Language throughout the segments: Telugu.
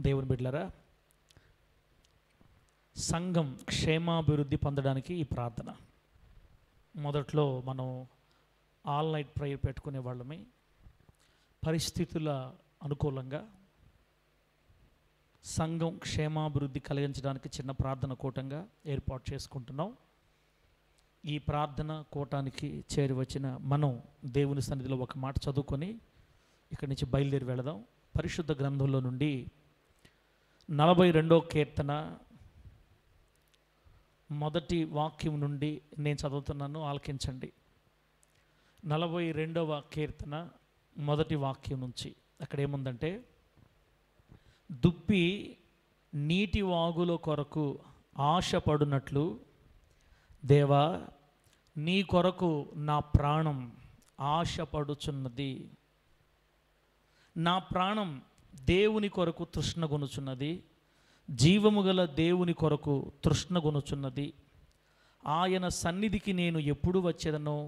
దేవుని బిడ్డలారా, సంఘం క్షేమాభివృద్ధి పొందడానికి ఈ ప్రార్థన. మొదట్లో మనం ఆల్ నైట్ ప్రేయర్ పెట్టుకునే వాళ్ళమే. పరిస్థితుల అనుకూలంగా సంఘం క్షేమాభివృద్ధి కలిగించడానికి చిన్న ప్రార్థన కూటంగా ఏర్పాటు చేసుకుంటున్నాం. ఈ ప్రార్థన కూటానికి చేరి వచ్చిన మనం దేవుని సన్నిధిలో ఒక మాట చదువుకొని ఇక్కడి నుంచి బయలుదేరి వెళదాం. పరిశుద్ధ గ్రంథంలో నుండి 42వ కీర్తన మొదటి వాక్యం నుండి నేను చదువుతున్నాను, ఆలకించండి. 42వ కీర్తన మొదటి వాక్యం నుంచి. అక్కడ ఏముందంటే, దుప్పి నీటి వాగుల కొరకు ఆశపడునట్లు దేవా, నీ కొరకు నా ప్రాణం ఆశపడుచున్నది. నా ప్రాణం దేవుని కొరకు తృష్ణగొనుచున్నది, జీవము గల దేవుని కొరకు తృష్ణగొనుచున్నది. ఆయన సన్నిధికి నేను ఎప్పుడు వచ్చేదనో,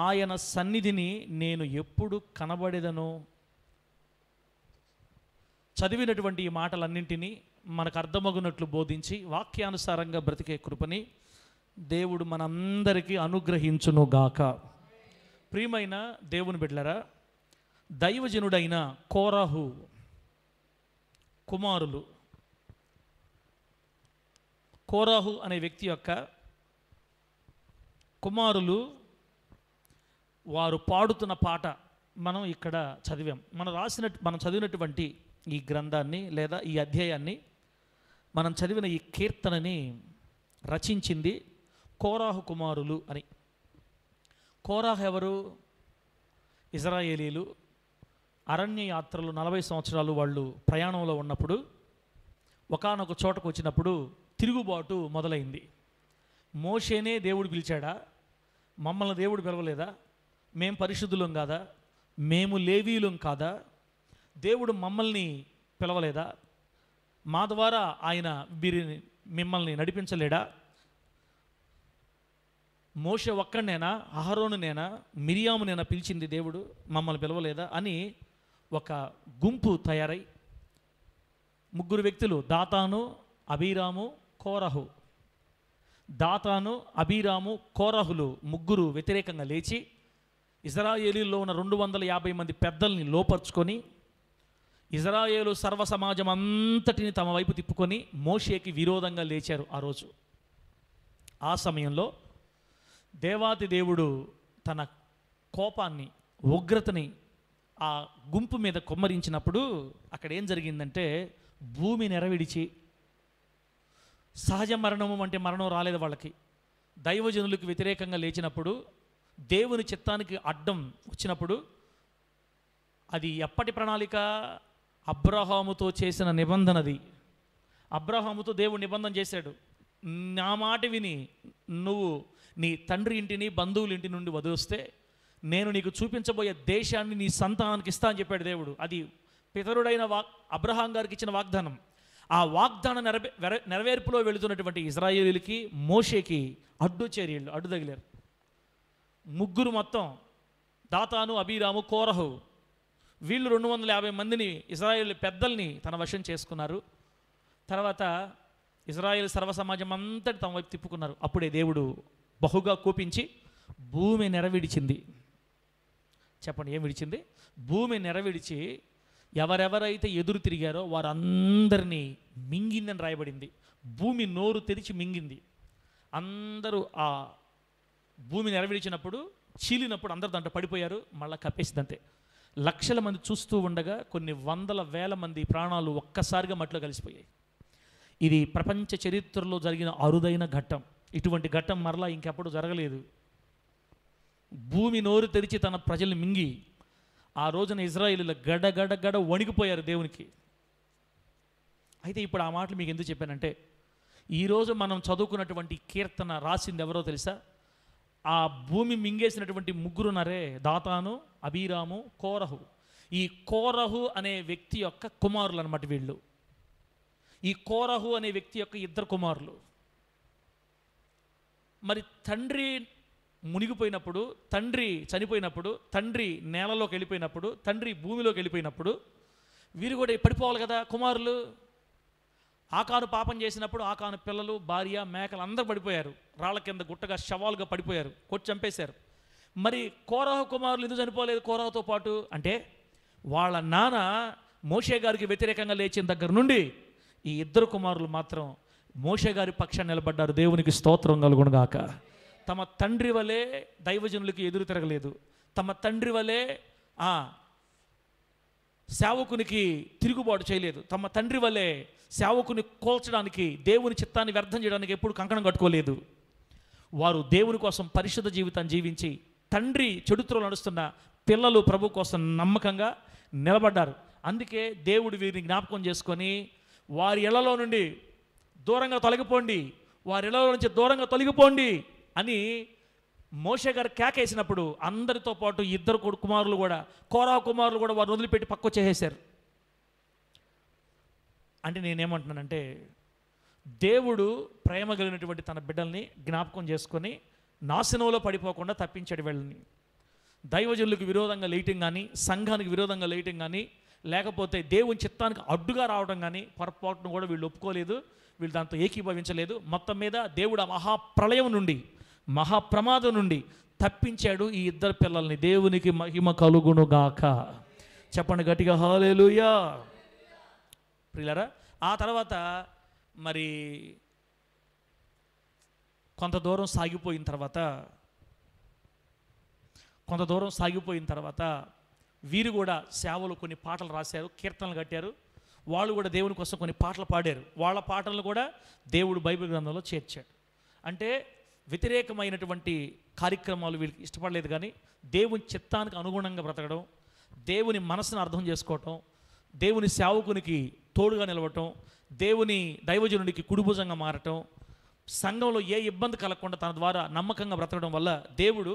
ఆయన సన్నిధిని నేను ఎప్పుడు కనబడేదనో. చదివినటువంటి ఈ మాటలన్నింటినీ మనకు అర్థమగునట్లు బోధించి వాక్యానుసారంగా బ్రతికే కృపని దేవుడు మనందరికీ అనుగ్రహించునుగాక. ప్రియమైన దేవుని బిడ్డలారా, దైవజనుడైన కోరహు కుమారులు, కోరహు అనే వ్యక్తి యొక్క కుమారులు వారు పాడుతున్న పాట మనం ఇక్కడ చదివాం. మనం చదివినటువంటి ఈ గ్రంథాన్ని లేదా ఈ అధ్యాయాన్ని, మనం చదివిన ఈ కీర్తనని రచించింది కోరాహు కుమారులు అని. కోరాహు ఎవరు? ఇజ్రాయేలీలు అరణ్య యాత్రలు 40 సంవత్సరాలు వాళ్ళు ప్రయాణంలో ఉన్నప్పుడు ఒకానొక చోటకు వచ్చినప్పుడు తిరుగుబాటు మొదలైంది. మోషేనే దేవుడు పిలిచాడా? మమ్మల్ని దేవుడు పిలవలేదా? మేము పరిశుద్ధులం కాదా? మేము లేవీయులం కాదా? దేవుడు మమ్మల్ని పిలవలేదా? మా ద్వారా ఆయన మిమ్మల్ని నడిపించలేడా? మోషే ఒక్కడినేనా, అహరోనునేనా, మిరియామునేనా పిలిచింది దేవుడు? మమ్మల్ని పిలవలేదా అని ఒక గుంపు తయారై, 3 వ్యక్తులు, దాతాను, అబీరాము, కోరహు. దాతాను, అబీరాము, కోరహులు 3 వ్యతిరేకంగా లేచి ఇజ్రాయేలీలో ఉన్న 250 మంది పెద్దల్ని లోపరుచుకొని ఇజ్రాయేలు సర్వ సమాజం అంతటిని తమ వైపు తిప్పుకొని మోషేకి విరోధంగా లేచారు. ఆ రోజు ఆ సమయంలో దేవాతి దేవుడు తన కోపాన్ని, ఉగ్రతని ఆ గుంపు మీద కుమ్మరించినప్పుడు అక్కడ ఏం జరిగిందంటే, భూమి నెరవిడిచి, సహజ మరణము అంటే మరణం రాలేదు వాళ్ళకి, దైవజనులకు వ్యతిరేకంగా లేచినప్పుడు, దేవుని చిత్తానికి అడ్డం వచ్చినప్పుడు, అది ఎప్పటి ప్రణాళిక? అబ్రహాముతో చేసిన నిబంధనది. అబ్రహాముతో దేవుడు నిబంధన చేశాడు, నా మాట విని నువ్వు నీ తండ్రి ఇంటిని, బంధువుల ఇంటి నుండి వదిలిస్తే నేను నీకు చూపించబోయే దేశాన్ని నీ సంతానానికి ఇస్తా అని చెప్పాడు దేవుడు. అది పితరుడైన అబ్రహాం గారికి ఇచ్చిన వాగ్దానం. ఆ వాగ్దానం నెరవేర్పులో వెళుతున్నటువంటి ఇజ్రాయేలీలకి, మోషేకి అడ్డు తగిలారు. 3 మొత్తం, దాతాను, అబీరాము, కోరహు, వీళ్ళు 250 మందిని, ఇజ్రాయేల్ పెద్దల్ని తన వశం చేసుకున్నారు. తర్వాత ఇజ్రాయేల్ సర్వసమాజం అంతటి తమ వైపు తిప్పుకున్నారు. అప్పుడే దేవుడు బహుగా కోపించి భూమి నెరవిడిచింది. చెప్పండి, ఏం విడిచింది? భూమి నెరవిడిచి ఎవరెవరైతే ఎదురు తిరిగారో వారందరినీ మింగిందని రాయబడింది. భూమి నోరు తెరిచి మింగింది. అందరూ ఆ భూమి నెరవేర్చినప్పుడు, చీలినప్పుడు అందరూ దాంట్లో పడిపోయారు. మళ్ళీ కప్పేసిందంతే. లక్షల మంది చూస్తూ ఉండగా కొన్ని వందల వేల మంది ప్రాణాలు ఒక్కసారిగా మట్టిలో కలిసిపోయాయి. ఇది ప్రపంచ చరిత్రలో జరిగిన అరుదైన ఘట్టం. ఇటువంటి ఘట్టం మరలా ఇంకెప్పుడు జరగలేదు. భూమి నోరు తెరిచి తన ప్రజల్ని మింగి ఆ రోజున ఇజ్రాయేలీలు గడ వణికిపోయారు దేవునికి. అయితే ఇప్పుడు ఆ మాటలు మీకు ఎందుకు చెప్పానంటే, ఈరోజు మనం చదువుకున్నటువంటి కీర్తన రాసింది ఎవరో తెలుసా? ఆ భూమి మింగేసినటువంటి 3 ఉన్నారే, దాతాను, అబీరాము, కోరహు. ఈ కోరహు అనే వ్యక్తి యొక్క కుమారులు అన్నమాట వీళ్ళు. ఈ కోరహు అనే వ్యక్తి యొక్క 2 కుమారులు. మరి తండ్రి మునిగిపోయినప్పుడు, తండ్రి చనిపోయినప్పుడు, తండ్రి నేలలోకి వెళ్ళిపోయినప్పుడు, తండ్రి భూమిలోకి వెళ్ళిపోయినప్పుడు వీరు కూడా పడిపోవాలి కదా కుమారులు. ఆకాను పాపం చేసినప్పుడు ఆకాను పిల్లలు, భార్య, మేకలు అందరూ పడిపోయారు. రాళ్ళ కింద గుట్టగా శవాలుగా పడిపోయారు, కొట్టి చంపేశారు. మరి కోరహు కుమారులు ఎందుకు చనిపోలేదు కోరహుతో పాటు అంటే, వాళ్ళ నాన్న మోషే గారికి వ్యతిరేకంగా లేచిన దగ్గర నుండి ఈ ఇద్దరు కుమారులు మాత్రం మోషే గారి పక్షాన్ని నిలబడ్డారు. దేవునికి స్తోత్రం కలుగునుగాక. తమ తండ్రి వలె దైవజనులకి ఎదురు తిరగలేదు. తమ తండ్రి వలె సేవకునికి తిరుగుబాటు చేయలేదు. తమ తండ్రి వలె సేవకుని కోల్చడానికి, దేవుని చిత్తాన్ని వ్యర్థం చేయడానికి ఎప్పుడు కంకణం కట్టుకోలేదు. వారు దేవుని కోసం పరిశుద్ధ జీవితాన్ని జీవించి, తండ్రి చెడుత్రోలు నడుస్తున్న పిల్లలు ప్రభు కోసం నమ్మకంగా నిలబడ్డారు. అందుకే దేవుడు వీరిని జ్ఞాపకం చేసుకొని, వారి ఇళ్లలో నుండి దూరంగా తొలగిపోండి, వారి ఇళ్లలో నుంచి దూరంగా తొలగిపోండి అని మోషే గారు కేకేసినప్పుడు అందరితో పాటు ఇద్దరు కుమారులు కూడా, కోరా కుమారులు కూడా వారు వదిలిపెట్టి పక్క చేసేశారు. అంటే నేనేమంటున్నానంటే, దేవుడు ప్రేమ కలిగినటువంటి తన బిడ్డల్ని జ్ఞాపకం చేసుకొని నాశనంలో పడిపోకుండా తప్పించాడు వీళ్ళని. దైవజనులకు విరోధంగా లేయటం కానీ, సంఘానికి విరోధంగా లేయటం కానీ, లేకపోతే దేవుని చిత్తానికి అడ్డుగా రావడం కానీ పొరపాటును కూడా వీళ్ళు ఒప్పుకోలేదు, వీళ్ళు దాంతో ఏకీభవించలేదు. మొత్తం మీద దేవుడు ఆ మహాప్రళయం నుండి, మహాప్రమాదం నుండి తప్పించాడు ఈ ఇద్దరు పిల్లల్ని. దేవునికి మహిమ కలుగునుగాక. చెప్పండి గట్టిగా హల్లెలూయా. ప్రియులారా, ఆ తర్వాత మరి కొంత దూరం సాగిపోయిన తర్వాత వీరు కూడా సేవలు కొన్ని పాటలు రాశారు, కీర్తనలు కట్టారు. వాళ్ళు కూడా దేవుని కోసం కొన్ని పాటలు పాడారు. వాళ్ళ పాటలను కూడా దేవుడు బైబిల్ గ్రంథంలో చేర్చాడు. అంటే వ్యతిరేకమైనటువంటి కార్యక్రమాలు వీళ్ళకి ఇష్టపడలేదు, కానీ దేవుని చిత్తానికి అనుగుణంగా బ్రతకడం, దేవుని మనసును అర్థం చేసుకోవటం, దేవుని సేవకునికి తోడుగా నిలవటం, దేవుని దైవజనుడికి కుడిభుజంగా మారటం, సంఘంలో ఏ ఇబ్బంది కలగకుండా తన ద్వారా నమ్మకంగా బ్రతకడం వల్ల దేవుడు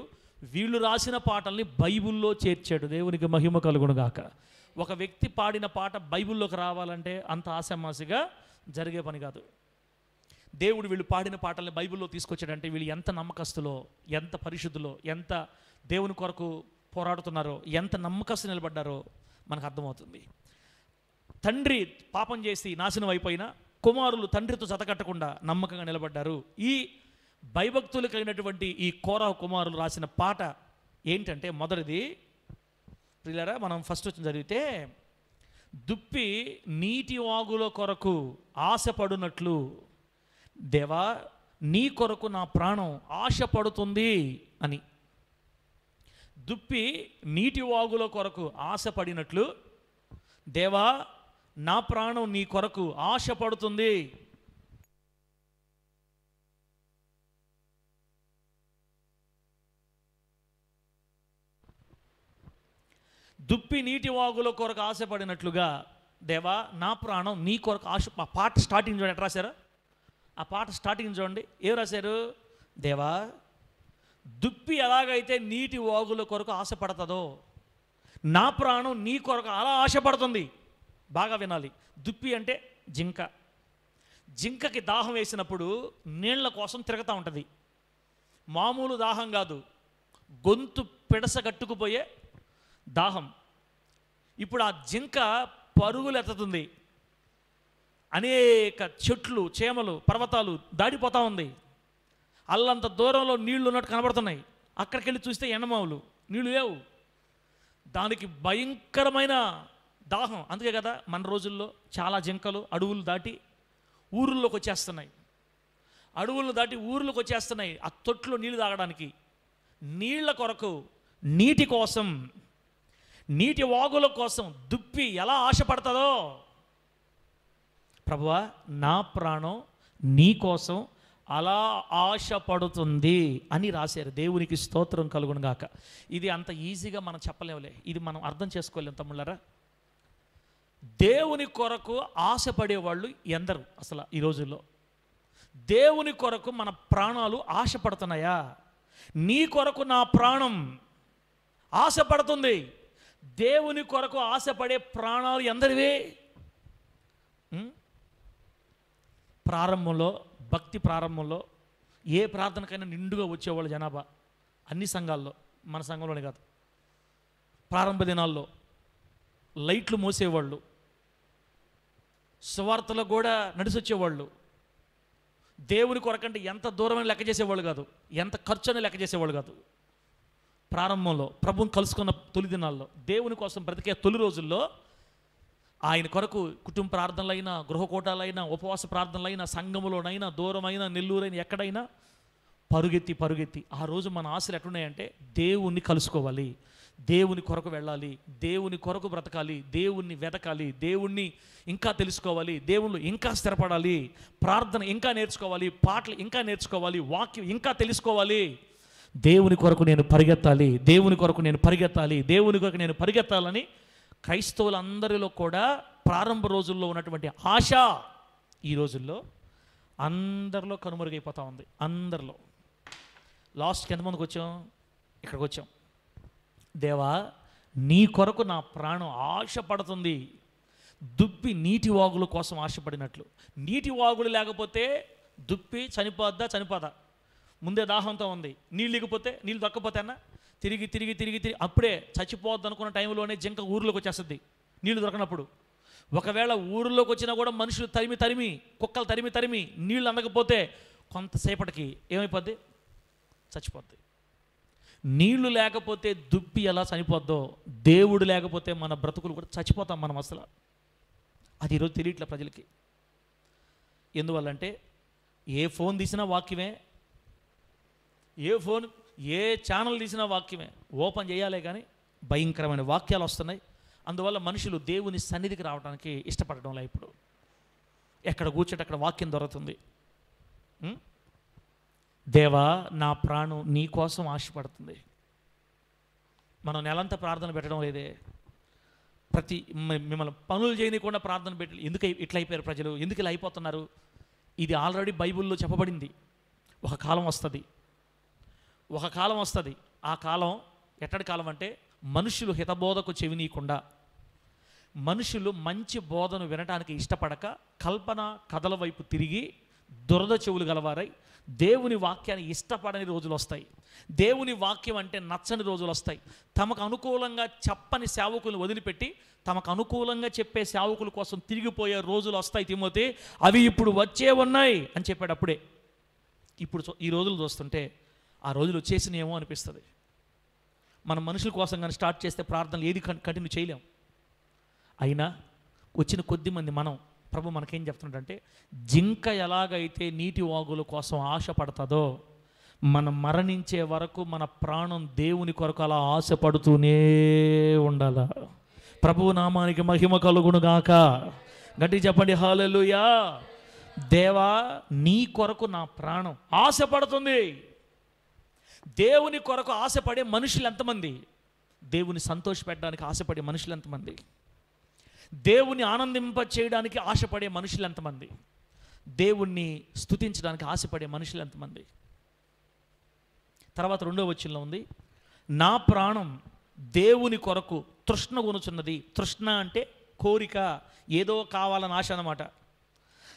వీళ్ళు రాసిన పాటల్ని బైబిల్లో చేర్చాడు. దేవునికి మహిమ కలుగునుగాక. ఒక వ్యక్తి పాడిన పాట బైబిల్లోకి రావాలంటే అంత ఆశామాసిగా జరిగే పని కాదు. దేవుడు వీళ్ళు పాడిన పాటల్ని బైబిల్లో తీసుకొచ్చాడంటే వీళ్ళు ఎంత నమ్మకస్తులో, ఎంత పరిశుద్ధులో, ఎంత దేవుని కొరకు పోరాడుతున్నారో, ఎంత నమ్మకస్తు నిలబడ్డారో మనకు అర్థమవుతుంది. తండ్రి పాపం చేసి నాశనం అయిపోయినా కుమారులు తండ్రితో జతకట్టకుండా నమ్మకంగా నిలబడ్డారు. ఈ భయభక్తులు కలిగినటువంటి ఈ కోరహు కుమారులు రాసిన పాట ఏంటంటే, మొదటిది ప్రియులారా, మనం ఫస్ట్ వచ్చి చదివితే, దుప్పి నీటి వాగుల కొరకు ఆశపడునట్లు దేవా నీ కొరకు నా ప్రాణం ఆశపడుతుంది అని. దుప్పి నీటి వాగుల కొరకు ఆశపడినట్లు దేవా నా ప్రాణం నీ కొరకు ఆశపడుతుంది. దుప్పి నీటి వాగుల కొరకు ఆశపడినట్లుగా దేవా నా ప్రాణం నీ కొరకు ఆశ. ఆ పాట స్టార్టింగ్ చూడండి, ఎట్లా రాశారు? ఆ పాట స్టార్టింగ్ చూడండి, ఏం రాశారు? దేవా దుప్పి ఎలాగైతే నీటి వాగుల కొరకు ఆశపడుతుందో నా ప్రాణం నీ కొరకు అలా ఆశపడుతుంది. బాగా వినాలి. దుప్పి అంటే జింక. జింకకి దాహం వేసినప్పుడు నీళ్ల కోసం తిరుగుతూ ఉంటుంది. మామూలు దాహం కాదు, గొంతు పిడసగట్టుకుపోయే దాహం. ఇప్పుడు ఆ జింక పరుగులు ఎత్తుతుంది, అనేక చెట్లు, చేమలు, పర్వతాలు దాడిపోతూ ఉంది. అల్లంత దూరంలో నీళ్లు ఉన్నట్టు కనబడుతున్నాయి. అక్కడికి వెళ్ళి చూస్తే ఎండమావులు, నీళ్లు లేవు. దానికి భయంకరమైన దాహం. అందుకే కదా మన రోజుల్లో చాలా జింకలు అడవులు దాటి ఊరుల్లోకి వచ్చేస్తున్నాయి. అడవులను దాటి ఊర్లోకి వచ్చేస్తున్నాయి ఆ తొట్లో నీళ్లు తాగడానికి. నీళ్ల కొరకు, నీటి కోసం, నీటి వాగుల కోసం దుప్పి ఎలా ఆశపడుతుందో, ప్రభువా నా ప్రాణం నీ కోసం అలా ఆశపడుతుంది అని రాశారు. దేవునికి స్తోత్రం కలుగునుగాక. ఇది అంత ఈజీగా మనం చెప్పలేములే, ఇది మనం అర్థం చేసుకోలేం తమ్ముళ్ళారా. దేవుని కొరకు ఆశపడేవాళ్ళు ఎందరు అసలు ఈ రోజుల్లో? దేవుని కొరకు మన ప్రాణాలు ఆశపడుతున్నాయా? నీ కొరకు నా ప్రాణం ఆశపడుతుంది. దేవుని కొరకు ఆశపడే ప్రాణాలు ఎందరివి? ప్రారంభంలో, భక్తి ప్రారంభంలో ఏ ప్రార్థనకైనా నిండుగా వచ్చేవాళ్ళు జనాభా అన్ని సంఘాల్లో, మన సంఘంలోనే కాదు. ప్రారంభ దినాల్లో లైట్లు మోసేవాళ్ళు, సువార్తలో కూడా నడిచొచ్చేవాళ్ళు. దేవుని కొరకంటే ఎంత దూరమని లెక్క చేసేవాళ్ళు కాదు, ఎంత ఖర్చు అని లెక్క చేసేవాళ్ళు కాదు. ప్రారంభంలో ప్రభువుని కలుసుకున్న తొలి దినాల్లో, దేవుని కోసం బ్రతికే తొలి రోజుల్లో ఆయన కొరకు కుటుంబ ప్రార్థనలైనా, గృహకూటాలైనా, ఉపవాస ప్రార్థనలైనా, సంఘములోనైనా, దూరమైన నెల్లూరైనా, ఎక్కడైనా పరుగెత్తి ఆ రోజు మన ఆశలు ఎట్లున్నాయంటే దేవుణ్ణి కలుసుకోవాలి, దేవుని కొరకు వెళ్ళాలి, దేవుని కొరకు బ్రతకాలి, దేవుణ్ణి వెతకాలి, దేవుణ్ణి ఇంకా తెలుసుకోవాలి, దేవుళ్ళు ఇంకా స్థిరపడాలి, ప్రార్థన ఇంకా నేర్చుకోవాలి, పాటలు ఇంకా నేర్చుకోవాలి, వాక్యం ఇంకా తెలుసుకోవాలి, దేవుని కొరకు నేను పరిగెత్తాలి, దేవుని కొరకు నేను పరిగెత్తాలి, దేవుని కొరకు నేను పరిగెత్తాలని క్రైస్తవులందరిలో కూడా ప్రారంభ రోజుల్లో ఉన్నటువంటి ఆశ ఈ రోజుల్లో అందరిలో కనుమరుగైపోతూ ఉంది. అందరిలో లాస్ట్కి ఎంతమందికి వచ్చాం? ఇక్కడికి వచ్చాం. దేవా, నీ కొరకు నా ప్రాణం ఆశపడుతుంది. దుప్పి నీటి వాగుల కోసం ఆశపడినట్లు. నీటి వాగులు లేకపోతే దుప్పి చనిపోదా? ముందే దాహంతో ఉంది, నీళ్ళు లేకపోతే, నీళ్ళు దొక్కపోతే అన్న తిరిగి అప్పుడే చచ్చిపోద్ది అనుకున్న టైంలోనే జింక ఊరిలోకి వచ్చేస్తుంది నీళ్లు దొరకనప్పుడు. ఒకవేళ ఊరిలోకి వచ్చినా కూడా మనుషులు తరిమి కుక్కలు తరిమి నీళ్ళు అందకపోతే కొంతసేపటికి ఏమైపోద్ది? చచ్చిపోద్ది. నీళ్లు లేకపోతే దుప్పి ఎలా చనిపోద్దో, దేవుడు లేకపోతే మన బ్రతుకులు కూడా చచ్చిపోతాం మనం అసలు. అది ఈరోజు తెలియట్లే ప్రజలకి. ఎందువల్లంటే ఏ ఫోన్ తీసినా వాక్యమే, ఏ ఛానల్ తీసినా వాక్యమే, ఓపెన్ చేయాలే కానీ భయంకరమైన వాక్యాలు వస్తున్నాయి. అందువల్ల మనుషులు దేవుని సన్నిధికి రావడానికి ఇష్టపడడంలా. ఇప్పుడు ఎక్కడ కూర్చోటి అక్కడ వాక్యం దొరుకుతుంది. దేవా, నా ప్రాణం నీ కోసం ఆశపడుతుంది. మనం నెలంతా ప్రార్థన పెట్టడం లేదే. మిమ్మల్ని పనులు చేయకుండా ప్రార్థన పెట్టి ఎందుకు ఇట్లా అయిపోయారు ప్రజలు? ఎందుకు ఇలా అయిపోతున్నారు? ఇది ఆల్రెడీ బైబిల్లో చెప్పబడింది. ఒక కాలం వస్తుంది. ఆ కాలం ఎట్టడి కాలం అంటే, మనుషులు హితబోధకు చెవినీయకుండా, మనుషులు మంచి బోధను వినటానికి ఇష్టపడక కల్పన కథల వైపు తిరిగి దురద చెవులు గలవారై దేవుని వాక్యాన్ని ఇష్టపడని రోజులు వస్తాయి. దేవుని వాక్యం అంటే నచ్చని రోజులు వస్తాయి. తమకు అనుకూలంగా చెప్పని సేవకులను వదిలిపెట్టి తమకు అనుకూలంగా చెప్పే సేవకుల కోసం తిరిగిపోయే రోజులు వస్తాయి తిమోతి. అవి ఇప్పుడు వచ్చే ఉన్నాయి అని చెప్పాడు అప్పుడే. ఇప్పుడు ఈ రోజులు చూస్తుంటే ఆ రోజులు వచ్చేసినేమో అనిపిస్తుంది. మనం మనుషుల కోసం కానీ స్టార్ట్ చేస్తే ప్రార్థనలు ఏది కంటిన్యూ చేయలేం. అయినా వచ్చిన కొద్ది మంది ప్రభు మనకేం చెప్తున్నాడంటే, జింక ఎలాగైతే నీటి వాగుల కోసం ఆశపడుతుందో, మనం మరణించే వరకు మన ప్రాణం దేవుని కొరకు అలా ఆశపడుతూనే ఉండాల. ప్రభువు నామానికి మహిమ కలుగును గాక. గట్టిగా చెప్పండి హల్లెలూయా. దేవా, నీ కొరకు నా ప్రాణం ఆశపడుతుంది. దేవుని కొరకు ఆశపడే మనుషులు ఎంతమంది? దేవుని సంతోషపెట్టడానికి ఆశపడే మనుషులు ఎంతమంది? దేవుణ్ణి ఆనందింప చేయడానికి ఆశపడే మనుషులు ఎంతమంది? దేవుణ్ణి స్తుతించడానికి ఆశపడే మనుషులు ఎంతమంది? తర్వాత 2వ వచనంలో ఉంది, నా ప్రాణం దేవుని కొరకు తృష్ణ కొనుచున్నది. తృష్ణ అంటే కోరిక, ఏదో కావాలని ఆశ అన్నమాట.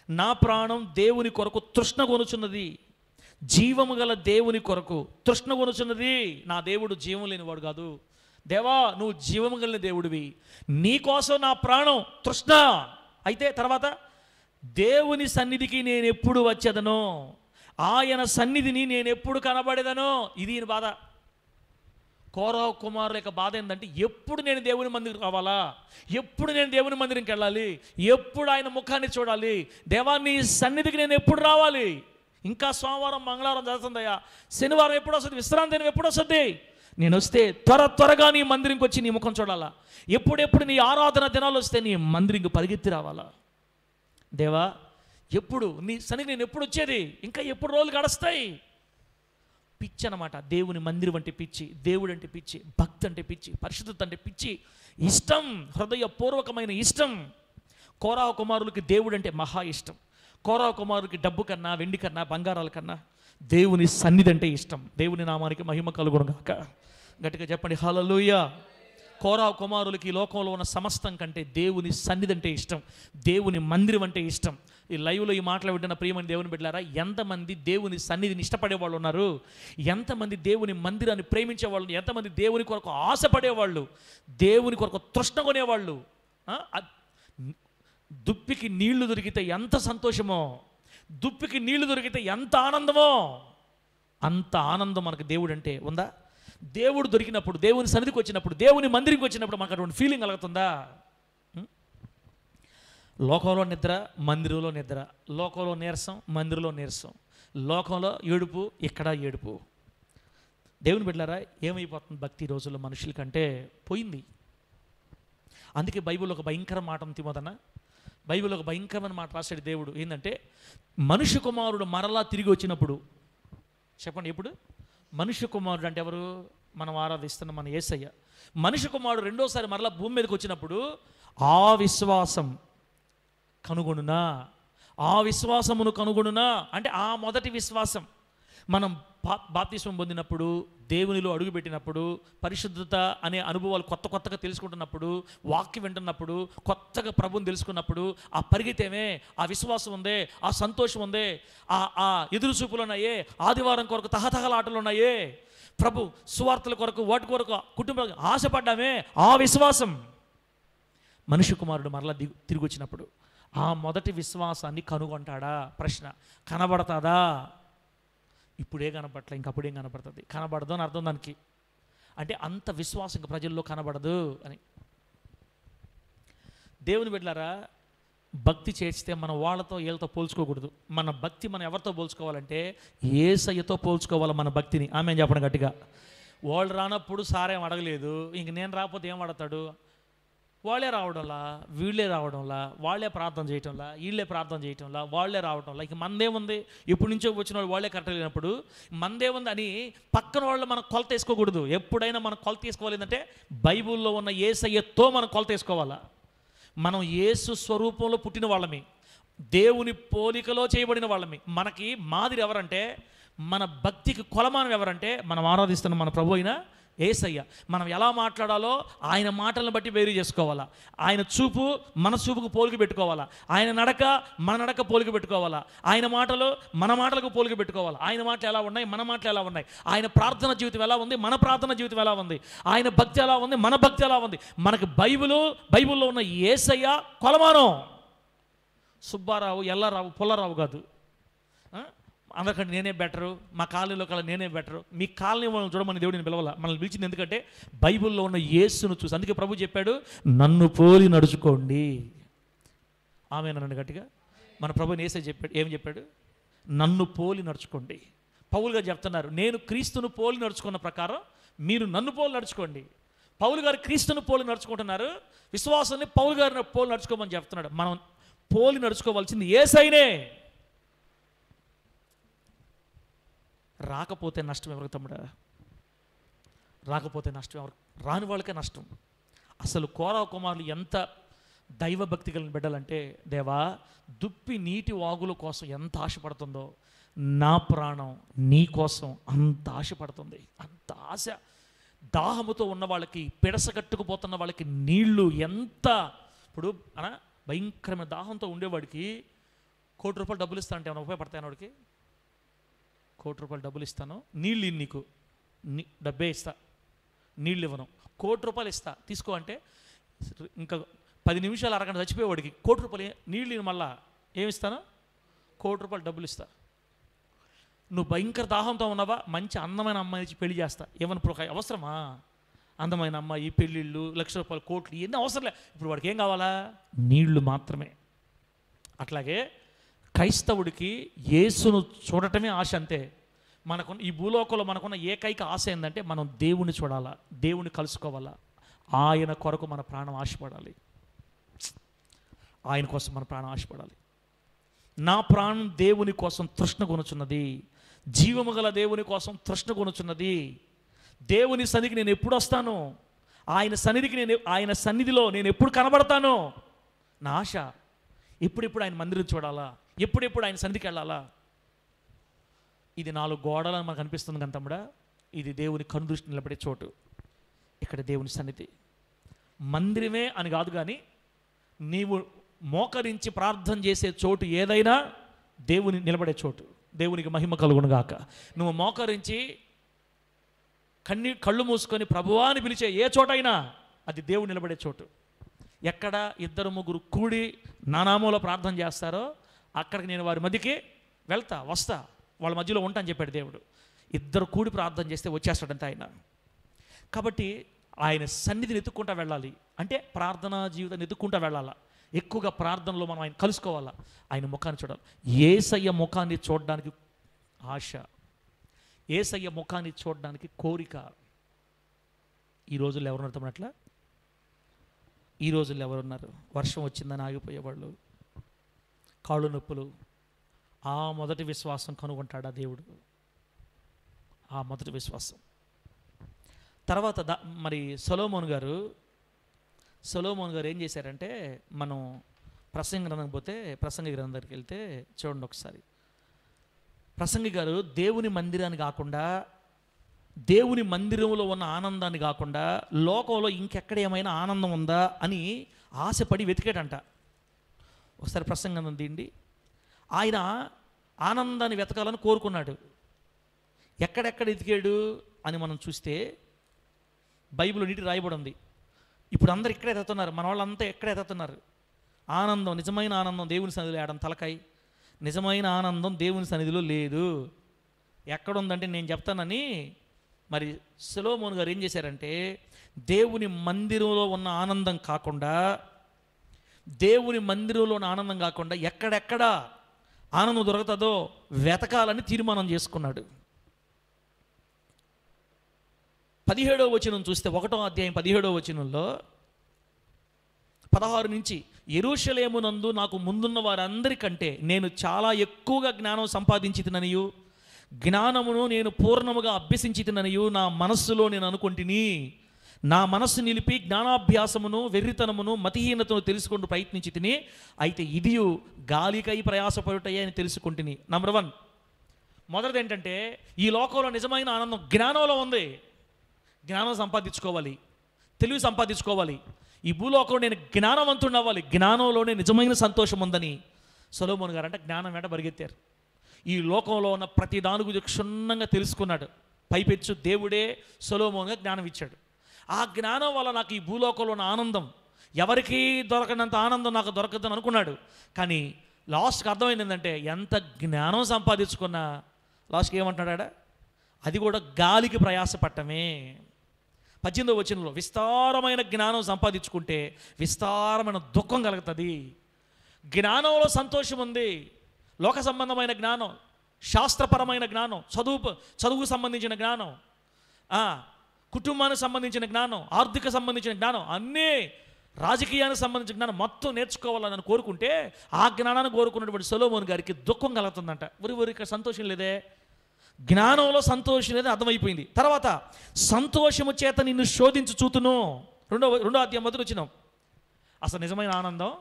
నా ప్రాణం దేవుని కొరకు తృష్ణ కొనుచున్నది, జీవము గల దేవుని కొరకు తృష్ణ కొనుచున్నది. నా దేవుడు జీవం లేనివాడు కాదు. దేవా, నువ్వు జీవము కలిగిన దేవుడివి, నీకోసం నా ప్రాణం తృష్ణ. అయితే తర్వాత, దేవుని సన్నిధికి నేను ఎప్పుడు వచ్చేదనో, ఆయన సన్నిధిని నేను ఎప్పుడు కనబడేదనో. ఇది బాధ. కోరహు కుమారుల యొక్క బాధ ఏంటంటే, ఎప్పుడు నేను దేవుని మందిరం రావాలా, ఎప్పుడు నేను దేవుని మందిరంకి వెళ్ళాలి, ఎప్పుడు ఆయన ముఖాన్ని చూడాలి, దేవా నీ సన్నిధికి నేను ఎప్పుడు రావాలి. ఇంకా సోమవారం మంగళవారం జరుగుతుందయ్యా, శనివారం ఎప్పుడు వస్తుంది, విశ్రాంతి దినం ఎప్పుడు వస్తుంది, నేను వస్తే త్వరగా నీ మందిరంకి వచ్చి నీ ముఖం చూడాలా, ఎప్పుడెప్పుడు నీ ఆరాధన దినాలు వస్తే నీ మందిరంకి పరిగెత్తి రావాలా. దేవా, ఎప్పుడు నీ సన్నిధికి నేను ఎప్పుడు వచ్చేది, ఇంకా ఎప్పుడు రోజులు గడుస్తాయి. పిచ్చి అన్నమాట. దేవుని మందిరం అంటే పిచ్చి, దేవుడు అంటే పిచ్చి, భక్తి అంటే పిచ్చి, పరిశుద్ధత అంటే పిచ్చి, ఇష్టం, హృదయపూర్వకమైన ఇష్టం. కోరహు కుమారులకి దేవుడు అంటే మహా ఇష్టం. కోరహు కుమారులకి డబ్బు కన్నా, వెండి కన్నా, బంగారాల కన్నా దేవుని సన్నిధి అంటే ఇష్టం. దేవుని నామానికి మహిమ కలుగును గాక. గట్టిగా చెప్పండి హల్లెలూయా. కోరహు కుమారులకి ఈ లోకంలో ఉన్న సమస్తం కంటే దేవుని సన్నిధి అంటే ఇష్టం, దేవుని మందిరం అంటే ఇష్టం. ఈ లైవ్లో ఈ మాటలు వింటున్న ప్రియమైన దేవుని బిడ్డలారా, ఎంతమంది దేవుని సన్నిధిని ఇష్టపడే వాళ్ళు ఉన్నారు, ఎంతమంది దేవుని మందిరాన్ని ప్రేమించే వాళ్ళు, ఎంతమంది దేవుని కొరకు ఆశపడేవాళ్ళు, దేవుని కొరకు తృష్ణ కొనేవాళ్ళు. దుప్పికి నీళ్లు దొరికితే ఎంత సంతోషమో, దుప్పికి నీళ్లు దొరికితే ఎంత ఆనందమో, అంత ఆనందం మనకు దేవుడు అంటే ఉందా? దేవుడు దొరికినప్పుడు, దేవుని సన్నిధికి వచ్చినప్పుడు, దేవుని మందిరికి వచ్చినప్పుడు మనకు అటువంటి ఫీలింగ్ కలుగుతుందా? లోకంలో నిద్ర, మందిరంలో నిద్ర, లోకంలో నీరసం, మందిరంలో నీరసం, లోకంలో ఏడుపు, ఇక్కడ ఏడుపు. దేవుని బిడ్డలారా, ఏమైపోతుంది భక్తి ఈ రోజుల్లో మనుషుల కంటే? పోయింది. అందుకే బైబిల్లో ఒక భయంకర మాట ఉంది తిమోథన్న, బైబిల్లో ఒక భయంకరమైన మాట రాశాడు దేవుడు. ఏంటంటే, మనుష్య కుమారుడు మరలా తిరిగి వచ్చినప్పుడు, చెప్పండి ఎప్పుడు? మనుష్య కుమారుడు అంటే ఎవరు? మనం ఆరాధిస్తున్న మన యేసయ్య. మనుష్య కుమారుడు రెండోసారి మరలా భూమి మీదకి వచ్చినప్పుడు ఆ విశ్వాసం కనుగొనునా, ఆ విశ్వాసమును కనుగొనునా అంటే ఆ మొదటి విశ్వాసం. మనం బాప్తిస్మం పొందినప్పుడు, దేవునిలో అడుగుపెట్టినప్పుడు, పరిశుద్ధత అనే అనుభవాలు కొత్తగా తెలుసుకుంటున్నప్పుడు, వాక్యం వింటున్నప్పుడు, కొత్తగా ప్రభువుని తెలుసుకున్నప్పుడు ఆ పరిగెత్తేమే, ఆ విశ్వాసం ఉందే, ఆ సంతోషం ఉందే, ఆ ఎదురు చూపులు ఉన్నాయే, ఆదివారం కొరకు తహతహలాటలు ఉన్నాయే, ప్రభు సువార్తల కొరకు, వాటి కొరకు కుటుంబ ఆశపడ్డామే, ఆ విశ్వాసం. మనుష్య కుమారుడు మరలా తిరిగి వచ్చినప్పుడు ఆ మొదటి విశ్వాసాన్ని కనుగొంటాడా? ప్రశ్న. కనబడతాదా? ఇప్పుడే కనపడలే, ఇంకప్పుడేం కనపడుతుంది? కనబడదు అని అర్థం దానికి. అంటే అంత విశ్వాసం ఇంకా ప్రజల్లో కనబడదు అని. దేవుని బిడ్డలారా, భక్తి చేస్తే మనం వాళ్ళతో వీళ్ళతో పోల్చుకోకూడదు. మన భక్తి మనం ఎవరితో పోల్చుకోవాలంటే యేసయ్యతో పోల్చుకోవాలి మన భక్తిని. ఆమె చెప్పడం గట్టిగా. వాళ్ళు రానప్పుడు సారేం అడగలేదు, ఇంక నేను రాకపోతే ఏం అడతాడు? వాళ్ళే రావడంలా, వీళ్ళే రావడంలా, వాళ్ళే ప్రార్థన చేయటంలా, వీళ్ళే ప్రార్థన చేయటంలా, వాళ్ళే రావటంలా, ఇక మందేముంది? ఎప్పటి నుంచో వచ్చిన వాళ్ళు వాళ్ళే కరెక్ట్ లేనప్పుడు మందేముంది అని పక్కన వాళ్ళు మనం కొలత వేసుకోకూడదు. ఎప్పుడైనా మనం కొలత వేసుకోవాలి ఏంటంటే బైబిల్లో ఉన్న యేసయ్యతో మనం కొలత వేసుకోవాలా. మనం యేసు స్వరూపంలో పుట్టిన వాళ్ళమి, దేవుని పోలికలో చేయబడిన వాళ్ళమి. మనకి మాదిరి ఎవరంటే, మన భక్తికి కొలమానం ఎవరంటే మనం ఆరాధిస్తున్న మన ప్రభు అయిన యేసయ్య. మనం ఎలా మాట్లాడాలో ఆయన మాటలను బట్టి వేరు చేసుకోవాలా. ఆయన చూపు మన చూపుకు పోలిక పెట్టుకోవాలా. ఆయన నడక మన నడక పోలిక పెట్టుకోవాలా. ఆయన మాటలు మన మాటలకు పోలిక పెట్టుకోవాలా. ఆయన మాటలు ఎలా ఉన్నాయి, మన మాటలు ఎలా ఉన్నాయి. ఆయన ప్రార్థన జీవితం ఎలా ఉంది, మన ప్రార్థన జీవితం ఎలా ఉంది. ఆయన భక్తి ఎలా ఉంది, మన భక్తి ఎలా ఉంది. మనకు బైబిల్లో ఉన్న యేసయ్య కొలమానం. సుబ్బారావు, ఎల్లారావు, పుల్లారావు కాదు. అందరికంటే నేనే బెటరు, మా కాలనీలో కల్లా నేనే బెటరు. మీ కాలనీ వాళ్ళని చూడమని దేవుడిని పిలవాల. మనల్ని పిలిచింది ఎందుకంటే బైబిల్లో ఉన్న యేసును చూసి. అందుకే ప్రభు చెప్పాడు, నన్ను పోలి నడుచుకోండి. ఆమేననండి గట్టిగా. మన ప్రభుని యేసయ్య చెప్పాడు, ఏం చెప్పాడు? నన్ను పోలి నడుచుకోండి. పౌలు గారు చెప్తున్నారు, నేను క్రీస్తును పోలి నడుచుకున్న ప్రకారం మీరు నన్ను పోలి నడుచుకోండి. పౌలు గారు క్రీస్తును పోలి నడుచుకుంటున్నారు, విశ్వాసాన్ని పౌలు గారిని పోలి నడుచుకోమని చెప్తున్నాడు. మనం పోలి నడుచుకోవాల్సింది యేసయ్యనే. రాకపోతే నష్టం ఎవరికి తమ్ముడా? రాకపోతే నష్టం ఎవరికి? రాని వాళ్ళకే నష్టం. అసలు కోరవ కుమారులు ఎంత దైవభక్తి కలిగిన బిడ్డలంటే, దేవా దుప్పి నీటి వాగుల కోసం ఎంత ఆశపడుతుందో నా ప్రాణం నీ కోసం అంత ఆశపడుతుంది. అంత ఆశ. దాహముతో ఉన్న వాళ్ళకి, పిడసగట్టుకుపోతున్న వాళ్ళకి నీళ్లు ఎంత, ఇప్పుడు భయంకరమైన దాహంతో ఉండేవాడికి ₹1,00,00,000 డబ్బులు ఇస్తా అంటే ఏమైనా ఉపయోగపడతాయి? వాడికి ₹1,00,00,000 డబ్బులు ఇస్తాను, నీళ్ళు నీకు డబ్బే ఇస్తా, నీళ్ళు ఇవ్వను. ₹1,00,00,000 ఇస్తా తీసుకో అంటే ఇంకా 10 నిమిషాలు అరగంట చచ్చిపోయేవాడికి ₹1,00,00,000 నీళ్ళు మళ్ళా ఏమిస్తాను? ₹1,00,00,000 డబ్బులు ఇస్తా. నువ్వు భయంకర దాహంతో ఉన్నావా, మంచి అందమైన అమ్మాయి ఇచ్చి పెళ్లి చేస్తా. ఏమన్నా అవసరమా? అందమైన అమ్మాయి, పెళ్ళిళ్ళు, ₹1,00,000, కోట్లు ఇవన్నీ అవసరం లే. ఇప్పుడు వాడికి ఏం కావాలా? నీళ్లు మాత్రమే. అట్లాగే క్రైస్తవుడికి యేసును చూడటమే ఆశ. అంతే. మనకున్న ఈ భూలోకంలో మనకున్న ఏకైక ఆశ ఏంటంటే మనం దేవుని చూడాలా, దేవుని కలుసుకోవాలా, ఆయన కొరకు మన ప్రాణం ఆశపడాలి. ఆయన కోసం మన ప్రాణం ఆశపడాలి. నా ప్రాణం దేవుని కోసం తృష్ణ కొనుచున్నది, జీవము గల దేవుని కోసం తృష్ణ కొనుచున్నది. దేవుని సన్నిధికి నేను ఎప్పుడు వస్తాను, ఆయన సన్నిధిలో నేను ఎప్పుడు కనబడతాను, నా ఆశ. ఎప్పుడెప్పుడు ఆయన మందిరం చూడాలా, ఎప్పుడెప్పుడు ఆయన సన్నిధికి వెళ్ళాలా. ఇది 4 గోడలని మనకు అనిపిస్తుంది కానీ తమ్ముడా, ఇది దేవుని కనుదృష్టి నిలబడే చోటు. ఇక్కడ దేవుని సన్నిధి. మందిరమే అని కాదు కానీ నీవు మోకరించి ప్రార్థన చేసే చోటు ఏదైనా దేవుని నిలబడే చోటు. దేవునికి మహిమ కలుగునుగాక. నువ్వు మోకరించి కళ్ళు మూసుకొని ప్రభువా అని పిలిచే ఏ చోటైనా అది దేవుడు నిలబడే చోటు. ఎక్కడ ఇద్దరు ముగ్గురు కూడి నానామూల ప్రార్థన చేస్తారో అక్కడికి నేను వారి మధ్యకి వస్తా, వాళ్ళ మధ్యలో ఉంటా అని చెప్పాడు దేవుడు. ఇద్దరు కూడి ప్రార్థన చేస్తే వచ్చేస్తాడంతే ఆయన. కాబట్టి ఆయన సన్నిధిని ఎత్తుక్కుంటూ వెళ్ళాలి అంటే ప్రార్థనా జీవితాన్ని ఎత్తుక్కుంటూ వెళ్ళాలా. ఎక్కువగా ప్రార్థనలో మనం ఆయన కలుసుకోవాలా, ఆయన ముఖాన్ని చూడాలి. యేసయ్య ముఖాన్ని చూడడానికి ఆశ, యేసయ్య ముఖాన్ని చూడడానికి కోరిక. ఈ రోజుల్లో ఎవరున్నారు తమనట్లా? ఈ రోజుల్లో ఎవరున్నారు? వర్షం వచ్చిందని ఆగిపోయేవాళ్ళు, కాళ్ళు నొప్పులు. ఆ మొదటి విశ్వాసం కనుగొంటాడా దేవుడు? ఆ మొదటి విశ్వాసం. తర్వాత మరి సొలొమోను గారు ఏం చేశారంటే, మనం ప్రసంగి గ్రంథం పోతే ప్రసంగి గ్రంథం దగ్గరికి వెళ్తే చూడండి ఒకసారి. ప్రసంగి గారు దేవుని మందిరాన్ని కాకుండా, దేవుని మందిరంలో ఉన్న ఆనందాన్ని కాకుండా లోకంలో ఇంకెక్కడ ఏమైనా ఆనందం ఉందా అని ఆశపడి వెతికాడంట. ఒకసారి ప్రసంగం తీయండి. ఆయన ఆనందాన్ని వెతకాలని కోరుకున్నాడు. ఎక్కడెక్కడ వెతికాడు అని మనం చూస్తే బైబిల్ నీటి రాయబడి ఉంది. ఇప్పుడు అందరు ఇక్కడే ఎత్తుతున్నారు, మన వాళ్ళంతా ఎక్కడే ఎత్తుతున్నారు. ఆనందం, నిజమైన ఆనందం దేవుని సన్నిధిలో ఆడడం తలకాయ. నిజమైన ఆనందం దేవుని సన్నిధిలో లేదు. ఎక్కడుందంటే నేను చెప్తానని మరి సొలొమోను గారు ఏం చేశారంటే, దేవుని మందిరంలో ఉన్న ఆనందం కాకుండా, దేవుని మందిరంలో ఉన్న ఆనందం కాకుండా ఎక్కడెక్కడ ఆనందం దొరుకుతుందో వెతకాలని తీర్మానం చేసుకున్నాడు. 17వ వచనం చూస్తే 1వ అధ్యాయం 17వ వచనంలో 16 నుంచి, యెరూషలేమునందు నాకు ముందున్న వారందరికంటే నేను చాలా ఎక్కువగా జ్ఞానం సంపాదించి తిననియు, జ్ఞానమును నేను పూర్ణముగా అభ్యసించి తిననియు నా మనస్సులో నేను అనుకుంటుని. నా మనస్సు నిలిపి జ్ఞానాభ్యాసమును వెర్రితనమును మతిహీనతను తెలుసుకుంటూ ప్రయత్నించి తిని, అయితే ఇదియు గాలికై ప్రయాసపడుటయే అని తెలుసుకుంటుని. నంబర్ 1, మొదటిది ఏంటంటే, ఈ లోకంలో నిజమైన ఆనందం జ్ఞానంలో ఉంది. జ్ఞానం సంపాదించుకోవాలి, తెలివి సంపాదించుకోవాలి. ఈ భూలోకంలో నేను జ్ఞానవంతుడు అవ్వాలి, జ్ఞానంలోనే నిజమైన సంతోషం ఉందని సొలొమోను గారు అంటే జ్ఞానం వెంట పరిగెత్తారు. ఈ లోకంలో ఉన్న ప్రతి దాని గురించి క్షుణ్ణంగా తెలుసుకున్నాడు. పైపెచ్చు దేవుడే సొలొమోనుగా జ్ఞానం ఇచ్చాడు. ఆ జ్ఞానం వల్ల నాకు ఈ భూలోకంలో ఉన్న ఆనందం, ఎవరికీ దొరకనంత ఆనందం నాకు దొరకదని అనుకున్నాడు. కానీ లాస్ట్కి అర్థమైంది ఏంటంటే, ఎంత జ్ఞానం సంపాదించుకున్నా లాస్ట్కి ఏమంటున్నాడా, అది కూడా గాలికి ప్రయాసపడటమే. 18వ వచనంలో, విస్తారమైన జ్ఞానం సంపాదించుకుంటే విస్తారమైన దుఃఖం కలుగుతుంది. జ్ఞానంలో సంతోషం ఉంది. లోక సంబంధమైన జ్ఞానం, శాస్త్రపరమైన జ్ఞానం, చదువుకు సంబంధించిన జ్ఞానం, కుటుంబానికి సంబంధించిన జ్ఞానం, ఆర్థిక సంబంధించిన జ్ఞానం, అన్నీ రాజకీయానికి సంబంధించిన జ్ఞానం మొత్తం నేర్చుకోవాలని కోరుకుంటే, ఆ జ్ఞానాన్ని కోరుకున్నటువంటి సొలొమోను గారికి దుఃఖం కలుగుతుందంట. ఇక్కడ సంతోషం లేదే, జ్ఞానంలో సంతోషం లేదని అర్థమైపోయింది. తర్వాత సంతోషము చేత నిన్ను శోధించు చూతును. రెండో అధ్యాయం మొదలు వచ్చినాం. అసలు నిజమైన ఆనందం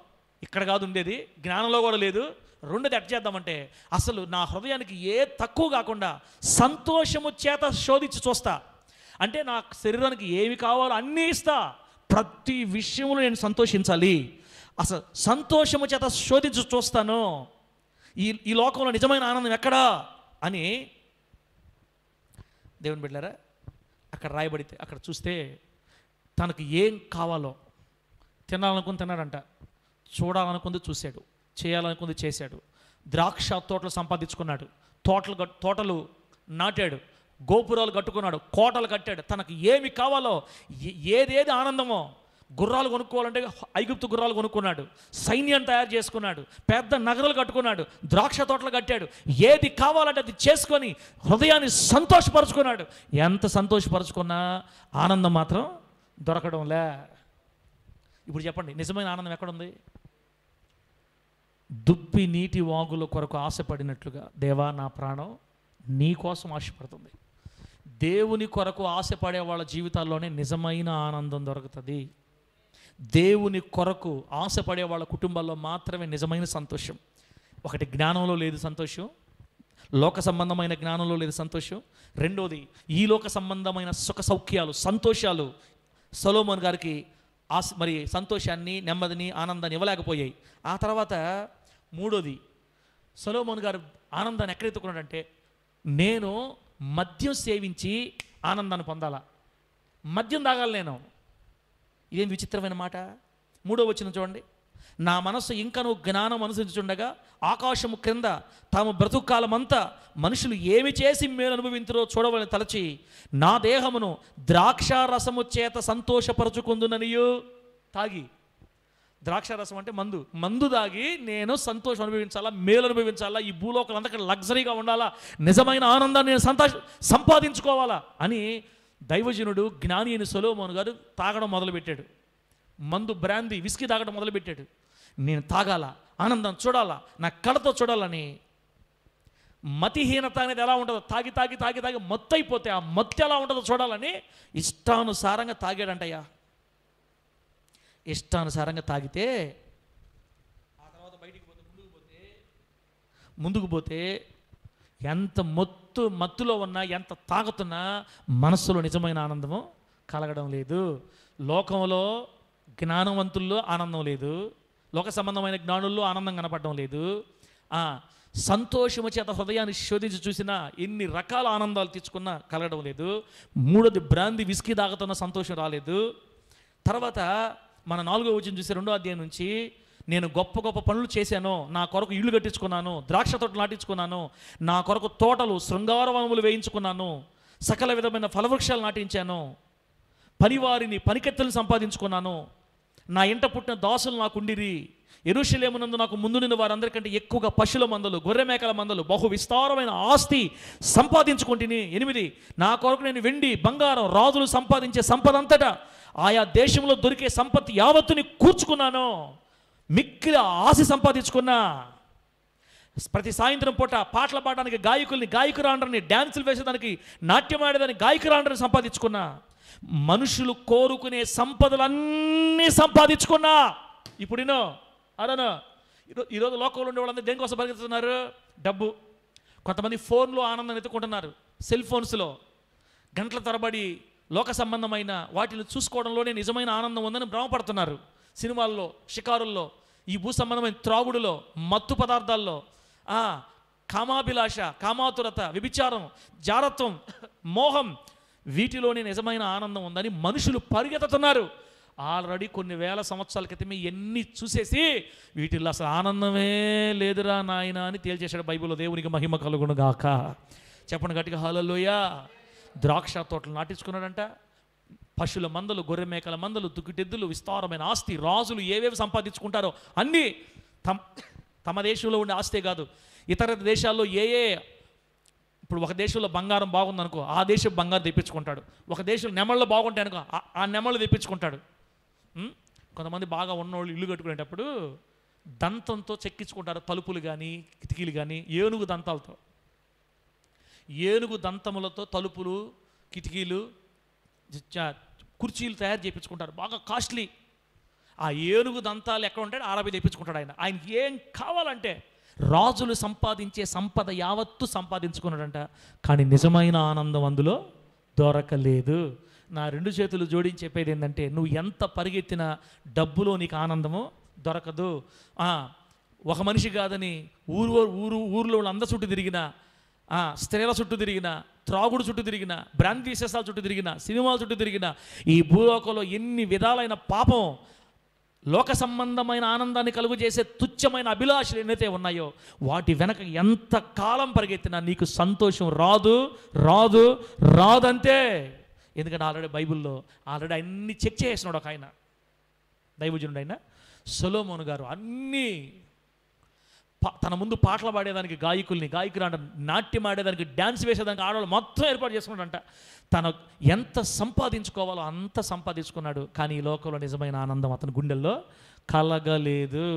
ఇక్కడ కాదు ఉండేది, జ్ఞానంలో కూడా లేదు. రెండోది ఎట్ చేద్దామంటే, అసలు నా హృదయానికి ఏ తక్కువ కాకుండా సంతోషము చేత శోధించి చూస్తా. అంటే నా శరీరానికి ఏమి కావాలో అన్నీ ఇస్తా, ప్రతి విషయంలో నేను సంతోషించాలి. అసలు సంతోషము చేత శోధించి చూస్తాను. ఈ లోకంలో నిజమైన ఆనందం ఎక్కడా అని దేవుని బిడ్డలారా అక్కడ రాయబడితే, అక్కడ చూస్తే తనకు ఏం కావాలో తినాలనుకుని తిన్నాడంట, చూడాలనుకుంది చూశాడు, చేయాలనుకుంది చేశాడు. ద్రాక్ష తోటలు సంపాదించుకున్నాడు, తోటలు నాటాడు, గోపురాలు కట్టుకున్నాడు, కోటలు కట్టాడు. తనకు ఏమి కావాలో, ఏదేది ఆనందమో, గుర్రాలు కొనుక్కోవాలంటే ఐగుప్తు గుర్రాలు కొనుక్కున్నాడు, సైన్యం తయారు చేసుకున్నాడు, పెద్ద నగరాలు కట్టుకున్నాడు, ద్రాక్ష తోటలు కట్టాడు. ఏది కావాలంటే అది చేసుకొని హృదయాన్ని సంతోషపరుచుకున్నాడు. ఎంత సంతోషపరుచుకున్నా ఆనందం మాత్రం దొరకడంలే. ఇప్పుడు చెప్పండి, నిజమైన ఆనందం ఎక్కడుంది? దుబ్బి నీటి వాగుల కొరకు ఆశపడినట్లుగా దేవా నా ప్రాణం నీ కోసం ఆశపడుతుంది. దేవుని కొరకు ఆశపడే వాళ్ళ జీవితాల్లోనే నిజమైన ఆనందం దొరుకుతుంది. దేవుని కొరకు ఆశపడే వాళ్ళ కుటుంబాల్లో మాత్రమే నిజమైన సంతోషం. ఒకటి, జ్ఞానంలో లేదు సంతోషం, లోక సంబంధమైన జ్ఞానంలో లేదు సంతోషం. రెండోది, ఈ లోక సంబంధమైన సుఖ సౌఖ్యాలు, సంతోషాలు సొలొమోను గారికి మరి సంతోషాన్ని, నెమ్మదిని, ఆనందాన్ని ఇవ్వలేకపోయాయి. ఆ తర్వాత మూడోది, సొలొమోను గారు ఆనందాన్ని ఎక్కడ ఎత్తుకున్నాడంటే, నేను మద్యం సేవించి ఆనందాన్ని పొందాలా, మద్యం తాగాలి నేను. ఇదేం విచిత్రమైన మాట. 3వ వచనం చూడండి. నా మనస్సు ఇంకను జ్ఞానం అనుసరించుండగా ఆకాశము క్రింద తాము బ్రతుకాలమంతా మనుషులు ఏమి చేసి మేలు అనుభవించరో చూడవలని తలచి నా దేహమును ద్రాక్షారసము చేత సంతోషపరచుకుందుననియు తాగి. ద్రాక్షారసం అంటే మందు తాగి నేను సంతోషం అనుభవించాలా, మేలు అనుభవించాలా, ఈ భూలోకం అంతకంటే లగ్జరీగా ఉండాలా, నిజమైన ఆనందాన్ని నేను సంపాదించుకోవాలా అని దైవజనుడు జ్ఞాని అయిన సొలొమోను గారు తాగడం మొదలుపెట్టాడు. మందు, బ్రాందీ, విస్కీ తాగడం మొదలుపెట్టాడు. నేను తాగాల, ఆనందం చూడాలా, నా కళ్ళతో చూడాలని. మతిహీనత అనేది ఎలా ఉంటుందో, తాగి తాగి తాగి తాగి మత్తు అయిపోతే ఆ మత్తు ఎలా ఉంటుందో చూడాలని ఇష్టానుసారంగా తాగాడంటయ్యా. ఇష్టానుసారంగా తాగితే ఆ తర్వాత బయటికి పోతే ముందుకు పోతే ఎంత మత్తులో ఉన్నా, ఎంత తాగుతున్నా మనస్సులో నిజమైన ఆనందము కలగడం లేదు. లోకంలో జ్ఞానవంతుల్లో ఆనందం లేదు, లోక సంబంధమైన జ్ఞానుల్లో ఆనందం కనపడడం లేదు. సంతోషము చేత హృదయాన్ని శోధించి చూసినా, ఎన్ని రకాల ఆనందాలు తెచ్చుకున్నా కలగడం లేదు. 3వది బ్రాందీ, విస్కీ తాగుతున్న సంతోషం రాలేదు. తర్వాత మన 4వ వచనం చూసి 2వ అధ్యాయం నుంచి, నేను గొప్ప గొప్ప పనులు చేశాను, నా కొరకు ఇళ్ళు కట్టించుకున్నాను, ద్రాక్ష తోటలు నాటించుకున్నాను, నా కొరకు తోటలు, శృంగారవనములు వేయించుకున్నాను, సకల విధమైన ఫలవృక్షాలు నాటించాను, పనివారిని, పనికెత్తలు సంపాదించుకున్నాను, నా ఇంట పుట్టిన దాసులు నాకుండిరి, యెరూషలేమునందు నాకు ముందున్న వారందరికంటే ఎక్కువగా పశువుల మందలు, గొర్రె మేకల మందలు, బహు విస్తారమైన ఆస్తి సంపాదించుకుంటుని. 8, నా కొరకు నేను వెండి, బంగారం, రాజులు సంపాదించే సంపద అంతటా ఆయా దేశంలో దొరికే సంపత్తి యావత్తుని కూర్చుకున్నాను, మిక్కిలి ఆశ సంపాదించుకున్నా. ప్రతి సాయంత్రం పూట పాటలు పాడడానికి గాయకుల్ని, గాయకురాండ్రని, డ్యాన్సులు వేసేదానికి, నాట్యం ఆడేదానికి గాయకురాండ్రని సంపాదించుకున్నా. మనుషులు కోరుకునే సంపదలన్నీ సంపాదించుకున్నా. ఇప్పుడు ఈరోజు లోకంలో ఉండే వాళ్ళందరూ దేనికోసం పరిగెత్తుతున్నారు? డబ్బు. కొంతమంది ఫోన్లో ఆనందం ఎత్తుకుంటున్నారు, సెల్ ఫోన్స్లో గంటల తరబడి లోక సంబంధమైన వాటిని చూసుకోవడంలోనే నిజమైన ఆనందం ఉందని భ్రమపడుతున్నారు. సినిమాల్లో, షికారుల్లో, ఈ భూ సంబంధమైన త్రాగుడులో, మత్తు పదార్థాల్లో, కామాభిలాష, కామాతురత, వ్యభిచారం, జారత్వం, మోహం, వీటిలోనే నిజమైన ఆనందం ఉందని మనుషులు పరిగెత్తుతున్నారు. ఆల్రెడీ కొన్ని వేల సంవత్సరాల క్రితమే ఎన్ని చూసేసి వీటిల్లో అసలు ఆనందమే లేదురా నాయన అని తేల్చేశాడు బైబిల్లో. దేవునికి మహిమ కలుగును గాక. చెప్పండి గట్టిగా హల్లెలూయా. ద్రాక్ష తోటలు నాటించుకున్నాడంట, పశువుల మందలు, గొర్రె మేకల మందలు, దుక్కిటెద్దులు, విస్తారమైన ఆస్తి, రాజులు ఏవేవి సంపాదించుకుంటారో అన్నీ తమ దేశంలో ఉండే ఆస్తే కాదు, ఇతర దేశాల్లో ఇప్పుడు ఒక దేశంలో బంగారం బాగుందనుకో, ఆ దేశం బంగారం తెప్పించుకుంటాడు. ఒక దేశంలో నెమళ్ళు బాగుంటాయి అనుకో, ఆ నెమళ్ళు తెప్పించుకుంటాడు. కొంతమంది బాగా ఉన్నోళ్ళు ఇల్లు కట్టుకునేటప్పుడు దంతంతో చెక్కించుకుంటారు, తలుపులు కానీ కిటికీలు కానీ, ఏనుగు దంతాలతో, ఏనుగు దంతములతో తలుపులు, కిటికీలు, కుర్చీలు తయారు చేయించుకుంటారు, బాగా కాస్ట్లీ. ఆ ఏనుగు దంతాలు ఎక్కడ ఉంటాడు? అరబీ తెప్పించుకుంటాడు. ఆయనకి ఏం కావాలంటే రాజులు సంపాదించే సంపద యావత్తు సంపాదించుకున్నాడంట. కానీ నిజమైన ఆనందం అందులో దొరకలేదు. నా 2 చేతులు జోడించి చెప్పేది ఏంటంటే, నువ్వు ఎంత పరిగెత్తినా డబ్బులో నీకు ఆనందము దొరకదు. ఒక మనిషి కాదని ఊర్లో అందరి చుట్టూ తిరిగినా, స్త్రీల చుట్టూ తిరిగిన, త్రాగుడు చుట్టూ తిరిగిన, బ్రాందీ సీసాల చుట్టూ తిరిగిన, సినిమాల చుట్టూ తిరిగిన, ఈ భూలోకంలో ఎన్ని విధాలైన పాపం, లోక సంబంధమైన ఆనందాన్ని కలుగు చేసే తుచ్చమైన అభిలాషలు ఎన్నైతే ఉన్నాయో వాటి వెనక ఎంత కాలం పరిగెత్తినా నీకు సంతోషం రాదంతే. ఎందుకంటే ఆల్రెడీ బైబిల్లో అన్ని చెక్ చేసినాడు ఒక ఆయన, దైవజనుడు అయిన సొలొమోను గారు. అన్నీ తన ముందు పాటలు పాడేదానికి గాయకుల్ని, గాయకురాంట, నాట్యం ఆడేదానికి, డ్యాన్స్ వేసేదానికి ఆడవాళ్ళు మొత్తం ఏర్పాటు చేసుకున్నాడంట. తను ఎంత సంపాదించుకోవాలో అంత సంపాదించుకున్నాడు. కానీ ఈ లోకంలో నిజమైన ఆనందం అతని గుండెల్లో కలగలేదు.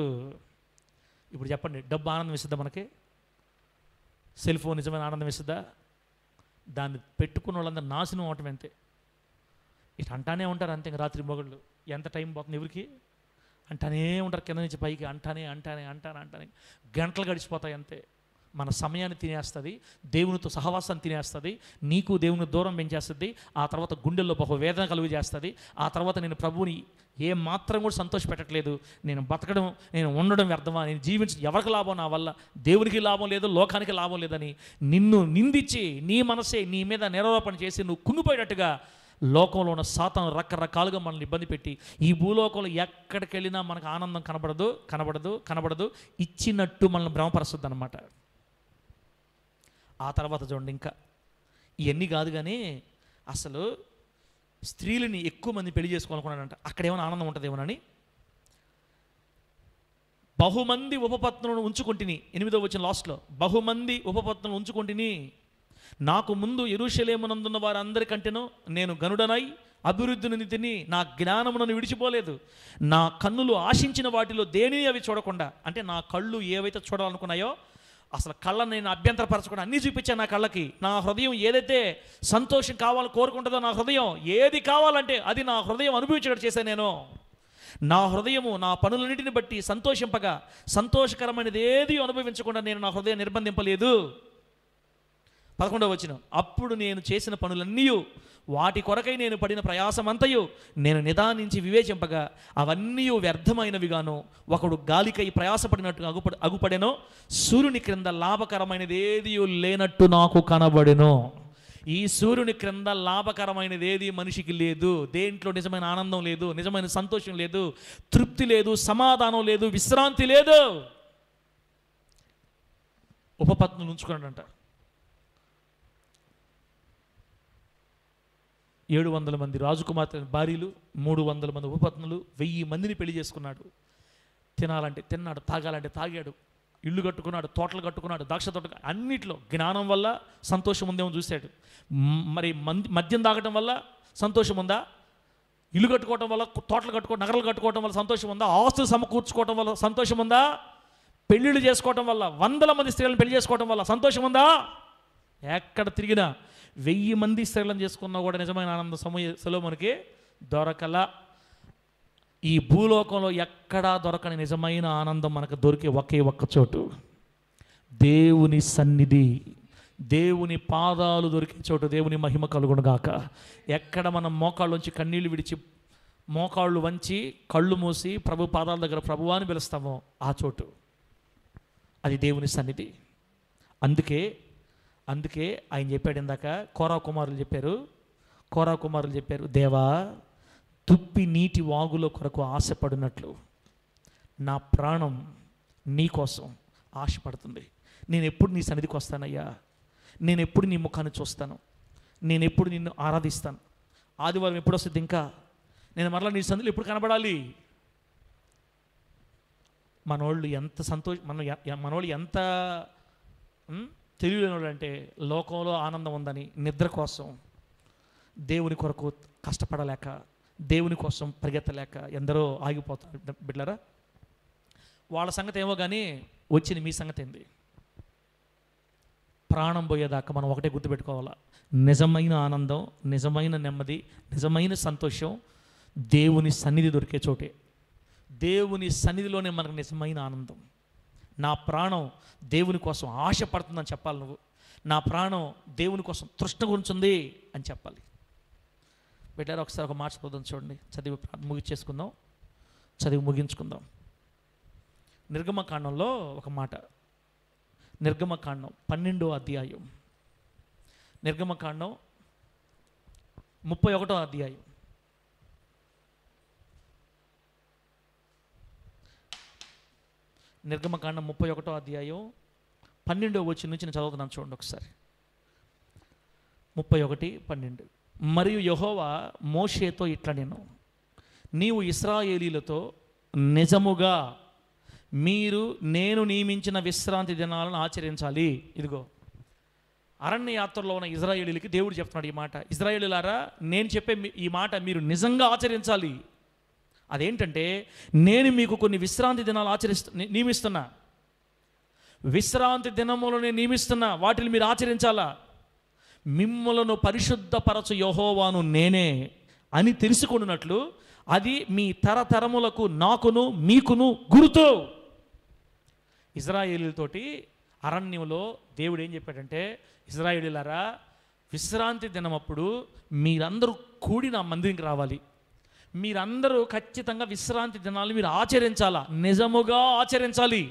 ఇప్పుడు చెప్పండి, డబ్బు ఆనందం ఇస్తుందా మనకి? సెల్ ఫోన్ నిజమైన ఆనందం ఇస్తుందా? దాన్ని పెట్టుకున్న వాళ్ళందరూ నాశనం అవటం అంతే. ఇటు అంటానే ఉంటారు అంతే. రాత్రి మొగళ్ళు ఎంత టైం పోతుంది ఎవరికి అంటానే ఉంటారు, కింద నుంచి పైకి అంటానే గంటలు గడిచిపోతాయి అంతే. మన సమయాన్ని తినేస్తుంది, దేవునితో సహవాసాన్ని తినేస్తుంది, నీకు దేవుని దూరం పెంచేస్తుంది. ఆ తర్వాత గుండెల్లో బహు వేదన కలుగు చేస్తుంది. ఆ తర్వాత నేను ప్రభువుని ఏ మాత్రం కూడా సంతోష పెట్టట్లేదు, నేను బతకడం, నేను ఉండడం వ్యర్థమా, నేను జీవించడం ఎవరికి లాభం, నా వల్ల దేవునికి లాభం లేదు, లోకానికి లాభం లేదని నిన్ను నిందించి నీ మనసే నీ మీద నిరోపణ చేసి నువ్వు కుంగిపోయేటట్టుగా లోకంలో ఉన్న సాతాను రకరకాలుగా మనల్ని ఇబ్బంది పెట్టి ఈ భూలోకంలో ఎక్కడికి వెళ్ళినా మనకు ఆనందం కనబడదు ఇచ్చినట్టు మనల్ని భ్రమపరుస్తుంది అన్నమాట. ఆ తర్వాత చూడండి, ఇంకా ఇవన్నీ కాదు కానీ అసలు స్త్రీలని ఎక్కువ మంది పెళ్లి చేసుకోవాలనుకున్నాడంట. అక్కడేమైనా ఆనందం ఉంటుందేమోనని బహుమంది ఉపపత్నులను ఉంచుకుంటుని, 8వ వచనం లాస్ట్లో, బహుమంది ఉపపత్నులను ఉంచుకుంటుని, నాకు ముందు యెరూషలేమునందున్న వారందరికంటేనూ నేను గనుడనై అభివృద్ధిని తిని నా జ్ఞానమును విడిచిపోలేదు. నా కన్నులు ఆశించిన వాటిలో దేనిని అవి చూడకుండా, అంటే నా కళ్ళు ఏవైతే చూడాలనుకున్నాయో అసలు కళ్ళని నేను అభ్యంతరపరచకుండా అన్నీ చూపించాను నా కళ్ళకి. నా హృదయం ఏదైతే సంతోషం కావాలని కోరుకుంటుందో, నా హృదయం ఏది కావాలంటే అది నా హృదయం అనుభవించేటట్టు చేశాను నేను. నా హృదయము నా పనులన్నింటిని బట్టి సంతోషింపగా, సంతోషకరమైనది ఏది అనుభవించకుండా నేను నా హృదయం నిర్బంధింపలేదు. 11వ వచనం, అప్పుడు నేను చేసిన పనులన్నీ, వాటి కొరకై నేను పడిన ప్రయాసమంతయు నేను నిదానించి వివేచింపగా అవన్నీ వ్యర్థమైనవిగాను, ఒకడు గాలికై ప్రయాసపడినట్టు అగుపడెనో, సూర్యుని క్రింద లాభకరమైనది ఏది లేనట్టు నాకు కనబడెను. ఈ సూర్యుని క్రింద లాభకరమైనది ఏది మనిషికి లేదు. దేంట్లో నిజమైన ఆనందం లేదు, నిజమైన సంతోషం లేదు, తృప్తి లేదు, సమాధానం లేదు, విశ్రాంతి లేదు. ఉపపత్నులు ఉంచుకున్నాడంట. 700 మంది రాజకుమార్తె భార్యలు, 300 మంది ఉపపత్నులు, 1000 మందిని పెళ్లి చేసుకున్నాడు. తినాలంటే తిన్నాడు, తాగాలంటే తాగాడు, ఇల్లు కట్టుకున్నాడు, తోటలు కట్టుకున్నాడు, ద్రాక్ష తోట, అన్నిట్లో జ్ఞానం వల్ల సంతోషం ఉందేమో చూశాడు. మరి మద్యం తాగటం వల్ల సంతోషం ఉందా? ఇల్లు కట్టుకోవటం వల్ల, తోటలు కట్టుకోవడం, నగరాలు కట్టుకోవటం వల్ల సంతోషం ఉందా? ఆస్తులు సమకూర్చుకోవటం వల్ల సంతోషం ఉందా? పెళ్ళిళ్ళు చేసుకోవటం వల్ల, 100 మంది స్త్రీలను పెళ్లి చేసుకోవటం వల్ల సంతోషం ఉందా? ఎక్కడ తిరిగినా 1000 మంది స్త్రీలను చేసుకున్నా కూడా నిజమైన ఆనందం సొలొమోనుకి దొరకల. ఈ భూలోకంలో ఎక్కడా దొరకని నిజమైన ఆనందం మనకు దొరికే ఒకే ఒక్క చోటు, దేవుని సన్నిధి, దేవుని పాదాలు దొరికే చోటు. దేవుని మహిమ కలుగునుగాక. ఎక్కడ మనం మోకాళ్ళలోంచి కన్నీళ్లు విడిచి, మోకాళ్ళు వంచి, కళ్ళు మూసి ప్రభు పాదాల దగ్గర ప్రభువాని పిలుస్తామో ఆ చోటు, అది దేవుని సన్నిధి. అందుకే ఆయన చెప్పాడు ఇందాక, కోరా కుమారులు చెప్పారు, దేవా, తుప్పి నీటి వాగుల కొరకు ఆశపడినట్లు నా ప్రాణం నీ కోసం ఆశపడుతుంది. నేను ఎప్పుడు నీ సన్నిధికి వస్తానయ్యా, నేను ఎప్పుడు నీ ముఖాన్ని చూస్తాను, నేను ఎప్పుడు నిన్ను ఆరాధిస్తాను. ఆదివారం ఎప్పుడు వస్తుంది? ఇంకా నేను మరలా నీ సన్నిధిలో ఎప్పుడు కనబడాలి? మనోళ్ళు ఎంత తెలియలేని వాళ్ళు అంటే, లోకంలో ఆనందం ఉందని నిద్ర కోసం దేవుని కొరకు కష్టపడలేక, దేవుని కోసం పరిగెత్తలేక ఎందరో ఆగిపోతారు బిడ్డలారా. వాళ్ళ సంగతి ఏమో కానీ వచ్చింది మీ సంగతి ఏంది? ప్రాణం పోయేదాకా మనం ఒకటే గుర్తుపెట్టుకోవాలా, నిజమైన ఆనందం, నిజమైన నెమ్మది, నిజమైన సంతోషం దేవుని సన్నిధి దొరికే చోటే. దేవుని సన్నిధిలోనే మనకు నిజమైన ఆనందం. నా ప్రాణం దేవుని కోసం ఆశపడుతుందని చెప్పాలి. నువ్వు, నా ప్రాణం దేవుని కోసం తృష్ణ గుంచుంది అని చెప్పాలి. బిడ్డారా, ఒకసారి ఒక మాట చదువుదాం, చూడండి, చదివి ముగించుకుందాం. నిర్గమకాండంలో ఒక మాట, నిర్గమకాండం 12వ అధ్యాయం, నిర్గమకాండం 31వ అధ్యాయం. నిర్గమకాండం 31వ అధ్యాయం 12వ వచనం నుంచి నేను చదువుతున్నాను, చూడండి ఒకసారి. 31:12. మరియు యెహోవా మోషేతో ఇట్లా, నీవు ఇశ్రాయేలీలతో నిజముగా నేను నియమించిన విశ్రాంతి దినాలను ఆచరించాలి. ఇదిగో అరణ్య యాత్రలో ఉన్న ఇశ్రాయేలీలకి దేవుడు చెప్తున్నాడు ఈ మాట. ఇశ్రాయేలీలారా, నేను చెప్పే ఈ మాట మీరు నిజంగా ఆచరించాలి. అదేంటంటే, నేను మీకు కొన్ని విశ్రాంతి దినాలు నియమిస్తున్నా, విశ్రాంతి దినములను నియమిస్తున్నా, వాటిని మీరు ఆచరించాలా. మిమ్ములను పరిశుద్ధపరచు యెహోవాను నేనే అని తెలుసుకున్నట్లు అది మీ తరతరములకు నాకును మీకును గుర్తు. ఇశ్రాయేలీలతోటి అరణ్యంలో దేవుడు ఏం చెప్పాడంటే, ఇశ్రాయేలీలారా, విశ్రాంతి దినమప్పుడు మీరందరూ కూడి నా మందిరికి రావాలి. మీరందరూ ఖచ్చితంగా విశ్రాంతి దినాలు మీరు ఆచరించాలా, నిజముగా ఆచరించాలి.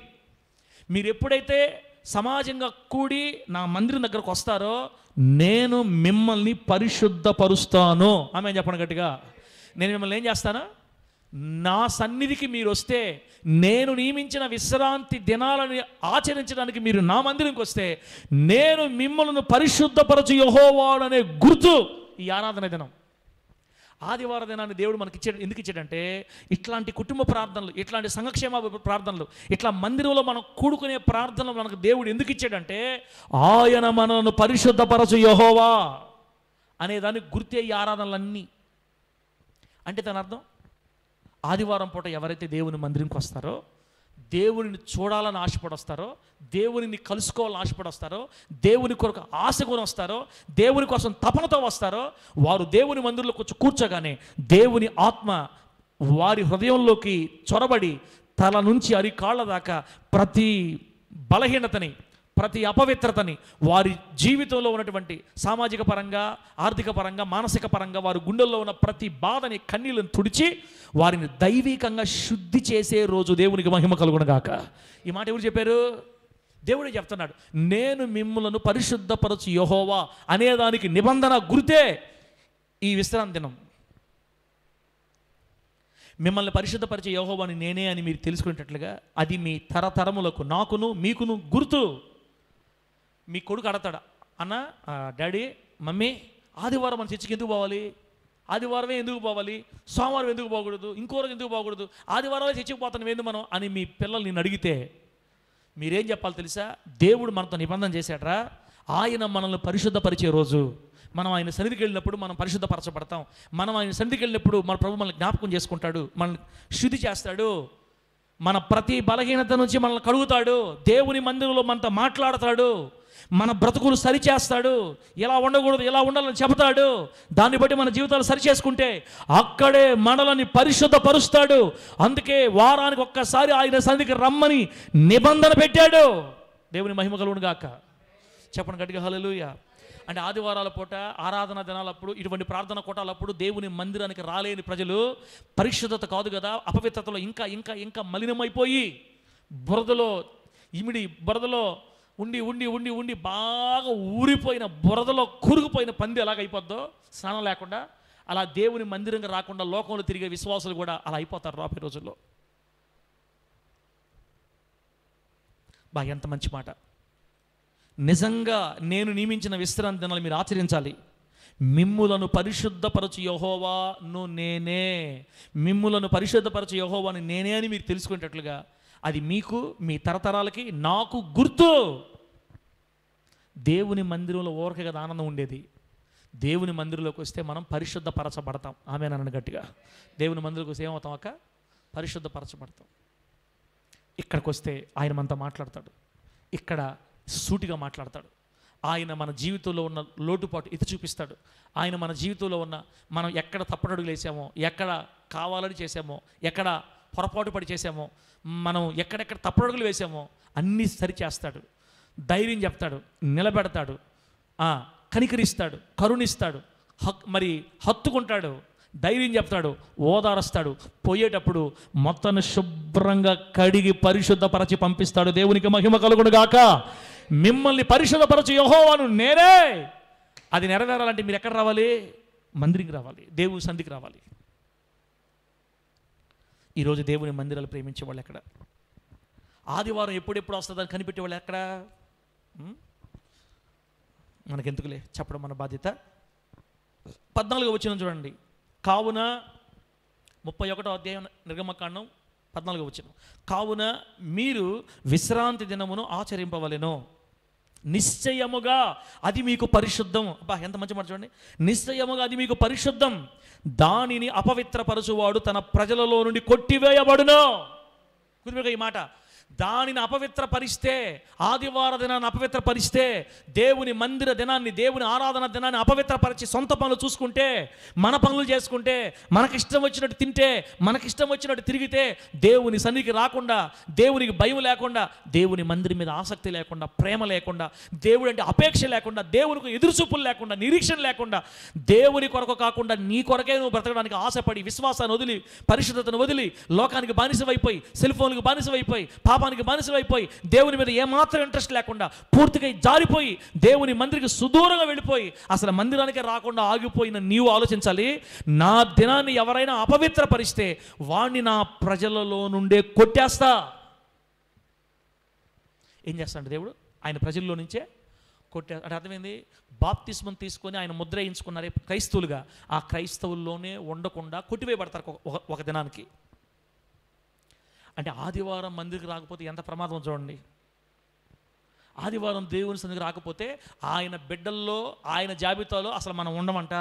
మీరు ఎప్పుడైతే సమాజంగా కూడి నా మందిరం దగ్గరకు వస్తారో నేను మిమ్మల్ని పరిశుద్ధపరుస్తాను. ఆమె చెప్పండి గట్టిగా. నేను మిమ్మల్ని ఏం చేస్తాను? నా సన్నిధికి మీరు వస్తే, నేను నియమించిన విశ్రాంతి దినాలను ఆచరించడానికి మీరు నా మందిరంకి వస్తే, నేను మిమ్మల్ని పరిశుద్ధపరచు యెహోవాను అనే గుర్తు ఈ ఆరాధన దినం. ఆదివార దినాన్ని దేవుడు మనకి ఇచ్చాడు. ఎందుకు ఇచ్చాడంటే, ఇట్లాంటి కుటుంబ ప్రార్థనలు, ఇట్లాంటి సంఘక్షేమ ప్రార్థనలు, ఇట్లా మందిరంలో మనం కూడుకునే ప్రార్థనలు మనకు దేవుడు ఎందుకు ఇచ్చాడంటే, ఆయన మనల్ని పరిశుద్ధపరచు యెహోవా అనేదాన్ని గుర్తే ఈ ఆరాధనలన్నీ. అంటే దాని అర్థం, ఆదివారం పూట ఎవరైతే దేవుని మందిరంకి వస్తారో, దేవునిని చూడాలని ఆశపడొస్తారో, దేవునిని కలుసుకోవాలని ఆశపడొస్తారో, దేవుని కొరకు ఆశ కొని వస్తారో, దేవుని కోసం తపనతో వస్తారో, వారు దేవుని మందిరంలోకి వచ్చి కూర్చోగానే దేవుని ఆత్మ వారి హృదయంలోకి చొరబడి తల నుంచి అరికాళ్ళ దాకా ప్రతి బలహీనతని, ప్రతి అపవిత్రతని, వారి జీవితంలో ఉన్నటువంటి సామాజిక పరంగా, ఆర్థిక పరంగా, మానసిక పరంగా వారి గుండెల్లో ఉన్న ప్రతి బాధని, కన్నీళ్ళని తుడిచి వారిని దైవికంగా శుద్ధి చేసే రోజు. దేవునికి మహిమ కలుగునుగాక. ఈ మాట ఎవరు చెప్పారు? దేవుడే చెప్తున్నాడు. నేను మిమ్ములను పరిశుద్ధపరచు యెహోవా అనేదానికి నిబంధన గుర్తే ఈ విశ్రాంతి దినం. మిమ్మల్ని పరిశుద్ధపరిచే యెహోవాని నేనే అని మీరు తెలుసుకునేటట్లుగా అది మీ తరతరములకు, నాకును మీకును గుర్తు. మీ కొడుకు అడతాడు, అన్న డాడీ మమ్మీ ఆదివారం మన చర్చికి ఎందుకు పోవాలి? ఆదివారమే ఎందుకు పోవాలి? సోమవారం ఎందుకు పోకూడదు? ఇంకో రోజు ఎందుకు పోకూడదు? ఆదివారాలే చర్చికి పోతాను ఏంది మనం అని మీ పిల్లలు నేను అడిగితే మీరేం చెప్పాలి తెలుసా? దేవుడు మనతో నిబంధన చేశాడ్రా, ఆయన మనల్ని పరిశుద్ధపరిచే రోజు. మనం ఆయన సన్నిధికి వెళ్ళినప్పుడు మనం పరిశుద్ధపరచబడతాం. మనం ఆయన సన్నిధికి వెళ్ళినప్పుడు మన ప్రభు మనల్ని జ్ఞాపకం చేసుకుంటాడు, మనల్ని శుద్ధి చేస్తాడు, మన ప్రతి బలహీనత నుంచి మనల్ని కడుగుతాడు, దేవుని మందిరంలో మనతో మాట్లాడతాడు, మన బ్రతుకులు సరిచేస్తాడు, ఎలా ఉండకూడదు ఎలా ఉండాలని చెబుతాడు. దాన్ని బట్టి మన జీవితాలు సరిచేసుకుంటే అక్కడే మనల్ని పరిశుద్ధపరుస్తాడు. అందుకే వారానికి ఒక్కసారి ఆయన సన్నిధికి రమ్మని నిబంధన పెట్టాడు. దేవుని మహిమ కలుగును గాక. చెప్పండి గట్టిగా హల్లెలూయా. అంటే ఆదివారాల పూట, ఆరాధన దినాలప్పుడు, ఇటువంటి ప్రార్థన కోటాలప్పుడు దేవుని మందిరానికి రాలేని ప్రజలు పరిశుద్ధత కాదు కదా, అపవిత్రతలో ఇంకా ఇంకా ఇంకా మలినమైపోయి బురదలో బురదలో ఉండి ఉండి ఉండి ఉండి బాగా ఊరిపోయిన, బురదలో కురుగుపోయిన పంది ఎలాగైపోద్దో స్నానం లేకుండా, అలా దేవుని మందిరంగా రాకుండా లోకంలో తిరిగే విశ్వాసులు కూడా అలా అయిపోతారు రాబోయే రోజుల్లో. ఎంత మంచి మాట. నిజంగా నేను నియమించిన విశ్రాంతి దినాలు మీరు ఆచరించాలి. మిమ్ములను పరిశుద్ధపరచు యెహోవాను నేనే, మిమ్ములను పరిశుద్ధపరచు యెహోవాను నేనే అని మీరు తెలుసుకునేటట్లుగా అది మీకు, మీ తరతరాలకి, నాకు గుర్తు. దేవుని మందిరంలో ఊరకే కదా ఆనందం ఉండేది. దేవుని మందిరంలోకి వస్తే మనం పరిశుద్ధపరచబడతాం. ఆమేననండి గట్టిగా. దేవుని మందిరంలోకి వస్తే ఏమవుతాం అక్క? పరిశుద్ధపరచబడతాం. ఇక్కడికి వస్తే ఆయన మనతో మాట్లాడతాడు, ఇక్కడ సూటిగా మాట్లాడతాడు. ఆయన మన జీవితంలో ఉన్న లోటుపాటు ఎత్తి చూపిస్తాడు. ఆయన మన జీవితంలో ఉన్న మనం ఎక్కడ తప్పటడుగులు వేసామో, ఎక్కడ కావాలని చేసామో, ఎక్కడ పొరపాటు పడి చేసామో, మనం ఎక్కడెక్కడ తప్పటడుగులు వేసామో అన్నీ సరిచేస్తాడు. ధైర్యం చెప్తాడు, నిలబెడతాడు, కనికరిస్తాడు, కరుణిస్తాడు, హత్తుకుంటాడు, ధైర్యం చెప్తాడు, ఓదారుస్తాడు. పోయేటప్పుడు మొత్తాన్ని శుభ్రంగా కడిగి పరిశుద్ధపరచి పంపిస్తాడు. దేవునికి మహిమ కలుగును గాక. మిమ్మల్ని పరిశుద్ధపరచు యెహోవాను నేనే. అది నెరవేరాలంటే మీరు ఎక్కడ రావాలి? మందిరికి రావాలి, దేవుని సన్నిధికి రావాలి. ఈరోజు దేవుని మందిరాలు ప్రేమించే వాళ్ళు ఎక్కడ? ఆదివారం ఎప్పుడెప్పుడు వస్తుందని కనిపెట్టే వాళ్ళు ఎక్కడ? మనకెందుకులే చెప్పడం మన బాధ్యత. 14వ వచనం చూడండి. కావున 31వ అధ్యాయం నిర్గమకాండం 14వ వచనం. కావున మీరు విశ్రాంతి దినమును ఆచరింపవలెను, నిశ్చయముగా అది మీకు పరిశుద్ధం. ఎంత మంచి మాట చూడండి. నిశ్చయముగా అది మీకు పరిశుద్ధం, దానిని అపవిత్రపరచువాడు తన ప్రజలలో నుండి కొట్టివేయబడును. గుర్తుపెట్టుకో ఈ మాట. దానిని అపవిత్రపరిస్తే, ఆదివార దినాన్ని అపవిత్రపరిస్తే, దేవుని మందిర దినాన్ని, దేవుని ఆరాధన దినాన్ని అపవిత్రపరిచి సొంత పనులు చూసుకుంటే, మన పనులు చేసుకుంటే, మనకిష్టం వచ్చినట్టు తింటే, మనకిష్టం వచ్చినట్టు తిరిగితే, దేవుని సన్నిధికి రాకుండా, దేవునికి భయం లేకుండా, దేవుని మందిరం మీద ఆసక్తి లేకుండా, ప్రేమ లేకుండా, దేవుడు అంటే అపేక్ష లేకుండా, దేవునికి ఎదురుచూపులు లేకుండా, నిరీక్షణ లేకుండా, దేవుని కొరకు కాకుండా నీ కొరకే నువ్వు బ్రతకడానికి ఆశపడి, విశ్వాసాన్ని వదిలి, పరిశుద్ధతను వదిలి, లోకానికి బానిసవైపోయి, సెల్ ఫోన్లకు బానిసవైపోయి, పాప పాపానికి బానిసలైపోయి దేవుని మీద ఏమాత్రం ఇంట్రెస్ట్ లేకుండా పూర్తిగా జారిపోయి దేవుని మందిరికి సుదూరంగా వెళ్ళిపోయి అసలు మందిరానికి రాకుండా ఆగిపోయిన నీవు ఆలోచించాలి, నా దినాన్ని ఎవరైనా అపవిత్రపరిస్తే వాణ్ణి నా ప్రజలలో నుండే కొట్టేస్తా. ఏం చేస్తాడు దేవుడు? ఆయన ప్రజల్లో నుంచే కొట్టే అంటే అర్థమైంది. బాప్తిస్మం తీసుకొని ఆయన ముద్ర వేయించుకున్నారే క్రైస్తవులుగా, ఆ క్రైస్తవుల్లోనే ఉండకుండా కొట్టివేయబడతారు ఒక దినానికి. అంటే ఆదివారం మందిరికి రాకపోతే ఎంత ప్రమాదం చూడండి. ఆదివారం దేవుని సన్నిధికి రాకపోతే ఆయన బిడ్డల్లో, ఆయన జాబితాలో అసలు మనం ఉండమంట.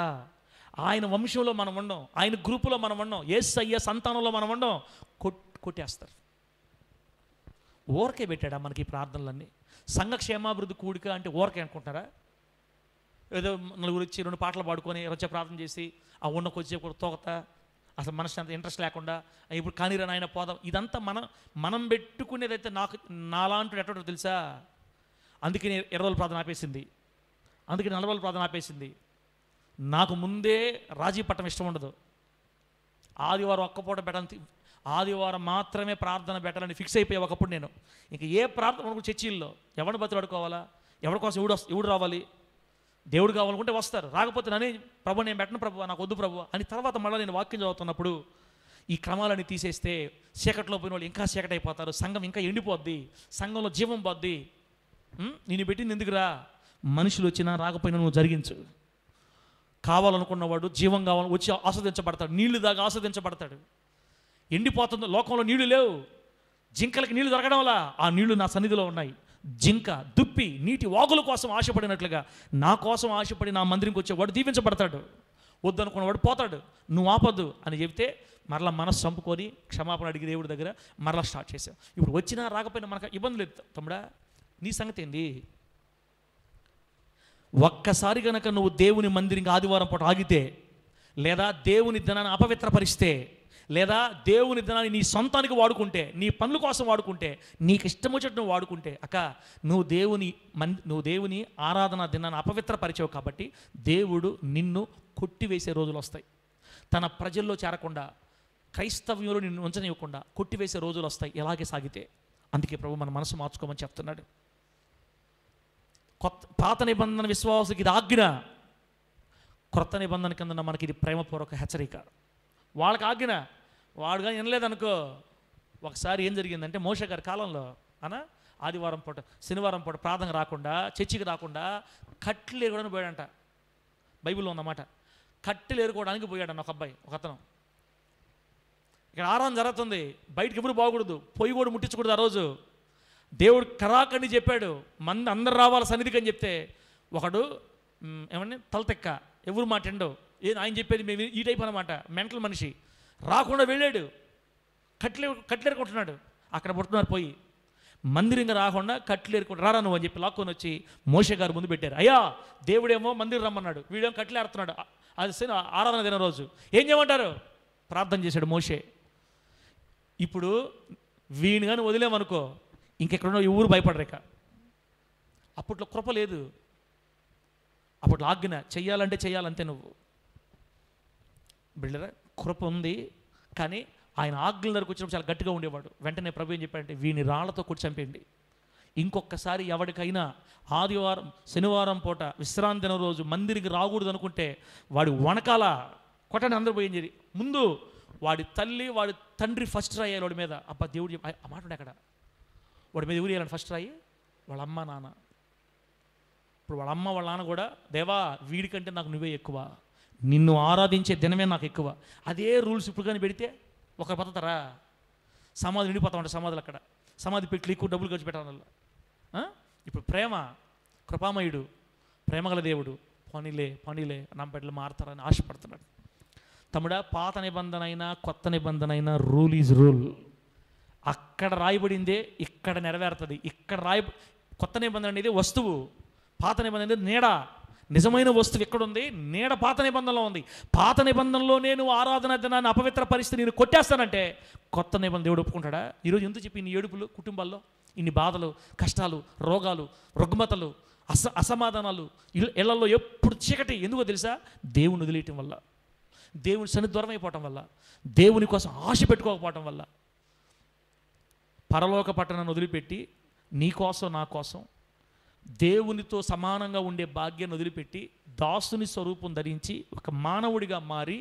ఆయన వంశంలో మనం ఉండం, ఆయన గ్రూపులో మనం ఉండం, యేసయ్య సంతానంలో మనం ఉండం. కొట్టేస్తారు. ఊరకే పెట్టాడా మనకి ప్రార్థనలన్నీ? సంఘ క్షేమాభివృద్ధి కూడిక అంటే ఊరకే అనుకుంటున్నారా? ఏదో నలుగురు వచ్చి 2 పాటలు పాడుకొని వచ్చే ప్రార్థన చేసి ఆ ఉన్నకొచ్చే తోకత అసలు మనసు అంత ఇంట్రెస్ట్ లేకుండా ఇప్పుడు కానీరా నాయన పోదాం, ఇదంతా మనం పెట్టుకునేదైతే నాలాంటి ఎట్టో తెలుసా? అందుకే 20 రోజుల ప్రార్థన ఆపేసింది, అందుకే 40 రోజుల ప్రార్థన ఆపేసింది. నాకు ముందే రాజీ పట్టం ఇష్టం ఉండదు. ఆదివారం ఒక్కపూట పెట్టాలని, ఆదివారం మాత్రమే ప్రార్థన పెట్టాలని ఫిక్స్ అయిపోయా ఒకప్పుడు నేను. ఇంక ఏ ప్రార్థన చర్చిల్లో ఎవరిని బతిలాడుకోవాలా, ఎవరి కోసం ఎవడు రావాలి, దేవుడు కావాలనుకుంటే వస్తారు, రాకపోతే నన్నే ప్రభు నేను పెట్టను ప్రభు, నాకు వద్దు ప్రభు అని. తర్వాత మళ్ళీ నేను వాక్యం చదువుతున్నప్పుడు ఈ క్రమాలని తీసేస్తే చీకట్లో పోయిన వాళ్ళు ఇంకా చీకటి అయిపోతారు, సంఘం ఇంకా ఎండిపోద్ది, సంఘంలో జీవం పోద్ది. నేను పెట్టింది ఎందుకురా? మనుషులు వచ్చినా రాకపోయినా నువ్వు జరిగించు. కావాలనుకున్నవాడు జీవం కావాలని వచ్చి ఆస్వాదించబడతాడు, నీళ్లు దాకా ఆస్వాదించబడతాడు. ఎండిపోతుంది, లోకంలో నీళ్లు లేవు, జింకలకి నీళ్లు దొరకడంలా ఆ నీళ్లు నా సన్నిధిలో ఉన్నాయి. జింక దుప్పి నీటి వాగుల కోసం ఆశపడినట్లుగా నా కోసం ఆశపడి నా మందిరికి వచ్చేవాడు దీవించబడతాడు, వద్దనుకున్నవాడు పోతాడు. నువ్వు ఆపద్దు అని చెబితే మరలా మనసు చంపుకొని క్షమాపణ అడిగి దేవుడి దగ్గర మరలా స్టార్ట్ చేసాం. ఇప్పుడు వచ్చినా రాకపోయినా మనకు ఇబ్బంది లేదు. తమ్ముడా, నీ సంగతి ఏంది? ఒక్కసారి కనుక నువ్వు దేవుని మందిరికి ఆదివారం పూట ఆగితే, లేదా దేవుని దినాన్ని అపవిత్రపరిస్తే, లేదా దేవుని దినాన్ని నీ సొంతానికి వాడుకుంటే, నీ పనుల కోసం వాడుకుంటే, నీకు ఇష్టం వచ్చేట్టు నువ్వు వాడుకుంటే, అక్క నువ్వు దేవుని ఆరాధన దినాన్ని అపవిత్రపరిచావు కాబట్టి దేవుడు నిన్ను కొట్టివేసే రోజులు వస్తాయి. తన ప్రజల్లో చేరకుండా, క్రైస్తవ్యంలో నిన్ను ఉంచనివ్వకుండా కొట్టివేసే రోజులు వస్తాయి ఇలాగే సాగితే. అందుకే ప్రభు మన మనసు మార్చుకోమని చెప్తున్నాడు. పాత నిబంధన విశ్వాసుకి ఇది ఆజ్ఞ, క్రొత్త నిబంధన కింద మనకి ఇది ప్రేమపూర్వక హెచ్చరిక. వాళ్ళకి ఆజ్ఞ, వాడుగా వినలేదనుకో. ఒకసారి ఏం జరిగిందంటే మోషే గారి కాలంలో ఆదివారం పూట శనివారం పూట ప్రార్థన రాకుండా, చర్చికి రాకుండా కట్టెలు ఏరుకోవడానికి పోయాడంట. బైబిల్లో ఉన్నమాట. కట్టెలు ఏరుకోవడానికి పోయాడన్న ఒక అబ్బాయి, ఒక అతను. ఇక్కడ ఆరాధన జరుగుతుంది, బయటకు ఎప్పుడు పోకూడదు, పొయ్యి కూడా ముట్టించకూడదు. ఆ రోజు దేవుడు కరాకండి చెప్పాడు, మంది అందరు రావాలి సన్నిధికి అని చెప్తే ఒకడు ఏమన్నా తలతెక్క, ఎవరు మాట ఎండో, ఆయన చెప్పేది మేము ఈ టైప్ అనమాట, మెంటల్ మనిషి, రాకుండా వెళ్ళాడు. కట్లేరుకుంటున్నాడు. అక్కడ పుట్టున్నారు పోయి మందిరంగా రాకుండా కట్లేరుకుంటు రారా నువ్వు అని చెప్పి లాక్కొని వచ్చి మోషే గారు ముందు పెట్టారు. అయ్యా దేవుడేమో మందిరం రమ్మన్నాడు, వీడేమో కట్లేరుతున్నాడు. అది ఆరాధన దిన రోజు ఏం చేయమంటారు? ప్రార్థన చేశాడు మోషే. ఇప్పుడు వీడిని కానీ వదిలేమనుకో ఇంకెక్కడున్నా ఎవరు భయపడరేక. అప్పట్లో కృప లేదు, అప్పట్లో ఆజ్ఞ, చెయ్యాలంటే చెయ్యాలంతే. నువ్వు బిళ్ళరా కృప ఉంది, కానీ ఆయన ఆజ్ఞల దగ్గరకు వచ్చినప్పుడు చాలా గట్టిగా ఉండేవాడు. వెంటనే ప్రభు ఏం చెప్పాడంటే వీడిని రాళ్లతో కొట్టి చంపేయండి. ఇంకొకసారి ఎవరికైనా ఆదివారం శనివారం పూట విశ్రాంతి దిన రోజు మందిరికి రాకూడదు అనుకుంటే వాడి వనకాల కొట్టని అందరూ పోయింది. ముందు వాడి తల్లి వాడి తండ్రి ఫస్ట్ రాయి వాడి మీద. అబ్బా దేవుడు ఆ మాట ఉండే అక్కడ. వాడి మీద ఎవరు వేయాలని ఫస్ట్ రాయి? వాళ్ళ అమ్మ నాన్న. ఇప్పుడు వాళ్ళ అమ్మ వాళ్ళ నాన్న కూడా, దేవా వీడికంటే నాకు నువ్వే ఎక్కువ, నిన్ను ఆరాధించే దినమే నాకు ఎక్కువ. అదే రూల్స్ ఇప్పుడు కానీ పెడితే ఒకరు బతుకుతారా? సమాధి నిండిపోతా ఉంటాయి సమాధులు. అక్కడ సమాధి పెట్టి ఎక్కువ డబ్బులు ఖర్చు పెట్టాలి. ఇప్పుడు ప్రేమ, కృపామయుడు, ప్రేమగల దేవుడు, పనిలే నా బిడ్డలు మారుతారని ఆశపడుతున్నాడు. తమ్ముడా, పాత నిబంధన అయినా కొత్త నిబంధన అయినా రూల్ ఈజ్ రూల్. అక్కడ రాయబడిందే ఇక్కడ నెరవేరుతుంది. ఇక్కడ కొత్త నిబంధన అనేది వస్తువు, పాత నిబంధన అనేది నీడ. నిజమైన వస్తువు ఎక్కడుంది? నీడ పాత నిబంధనలో ఉంది. పాత నిబంధనలో నేను ఆరాధన దినాన్ని అపవిత్ర పరిస్థితి నేను కొట్టేస్తానంటే కొత్త నిబంధన దేవుడు ఒప్పుకుంటాడా? ఈరోజు ఎందుకు చెప్పి ఇన్ని ఏడుపులు కుటుంబాల్లో, ఇన్ని బాధలు, కష్టాలు, రోగాలు, రుగ్మతలు, అసమాధానాలు, ఇళ్లలో ఎప్పుడు చీకటి? ఎందుకో తెలుసా? దేవుని వదిలేయటం వల్ల, దేవుని సన్నిధి దూరం అయిపోవటం వల్ల, దేవుని కోసం ఆశ పెట్టుకోకపోవటం వల్ల. పరలోక పట్టణాన్ని వదిలిపెట్టి నీ కోసం నా కోసం దేవునితో సమానంగా ఉండే భాగ్యాన్ని వదిలిపెట్టి దాసుని స్వరూపం ధరించి ఒక మానవుడిగా మారి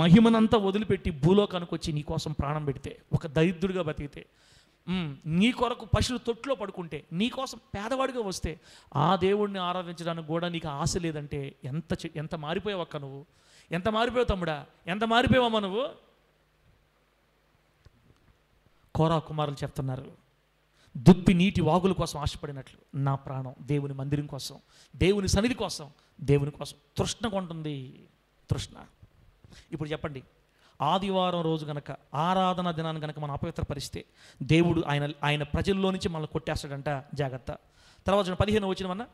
మహిమనంతా వదిలిపెట్టి భూలోకానికి వచ్చి నీ కోసం ప్రాణం పెడితే, ఒక దరిద్రుడిగా బతికితే, నీ కొరకు పశువులు తొట్టులో పడుకుంటే, నీ కోసం పేదవాడిగా వస్తే ఆ దేవుడిని ఆరాధించడానికి కూడా నీకు ఆశ లేదంటే ఎంత మారిపోయావు అక్క నువ్వు, ఎంత మారిపోయావు తమ్ముడా, ఎంత మారిపోయావమ్మా నువ్వు. కోరా కుమారులు చెప్తున్నారు, దుప్పి నీటి వాగుల కోసం ఆశపడినట్లు నా ప్రాణం దేవుని మందిరం కోసం, దేవుని సన్నిధి కోసం, దేవుని కోసం తృష్ణ కొంటుంది, తృష్ణ. ఇప్పుడు చెప్పండి, ఆదివారం రోజు గనక ఆరాధన దినాన్ని గనక మనం అపవిత్రపరిస్తే దేవుడు ఆయన ప్రజల్లో నుంచి మనల్ని కొట్టేస్తాడంట, జాగ్రత్త. తర్వాత 15 వచ్చినమన్నా,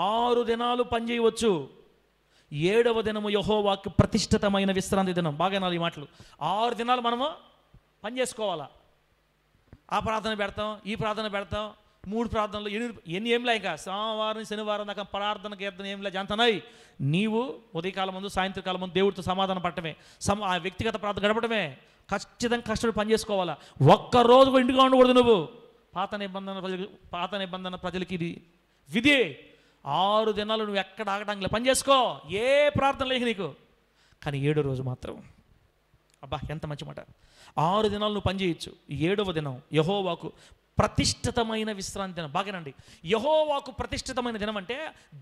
6 దినాలు పనిచేయవచ్చు, 7వ దినము యెహోవాకు ప్రతిష్ఠితమైన విశ్రాంతి దినం. బాగా నాలుగు ఈ మాటలు. 6 దినాలు మనము పని చేసుకోవాలా. ఆ ప్రార్థన పెడతాం, ఈ ప్రార్థన పెడతాం, 3 ప్రార్థనలు ఏం ఇంకా సోమవారం శనివారం దాకా ప్రార్థన కీర్తన ఏం లే జంతనాయి. నీవు ఉదయకాలం ముందు సాయంత్రకాలం ముందు దేవుడితో సమాధానం పడటమే, ఆ వ్యక్తిగత ప్రార్థన గడపడమే, ఖచ్చితంగా కష్టపడి పని చేసుకోవాలా. ఒక్కరోజు కూడా ఇంటిగా ఉండకూడదు నువ్వు. పాత నిబంధన ప్రజలకి ఇది విధి. 6 దినాలు నువ్వు ఎక్కడ ఆగడానికి పని చేసుకో, ఏ ప్రార్థన లేక నీకు. కానీ 7వ రోజు మాత్రం, అబ్బా ఎంత మంచి మాట, 6 దినాలు నువ్వు పని చేయొచ్చు, 7వ దినం యెహోవాకు ప్రతిష్ఠితమైన విశ్రాంతి దినం. బాగానండి, యెహోవాకు ప్రతిష్ఠితమైన దినం అంటే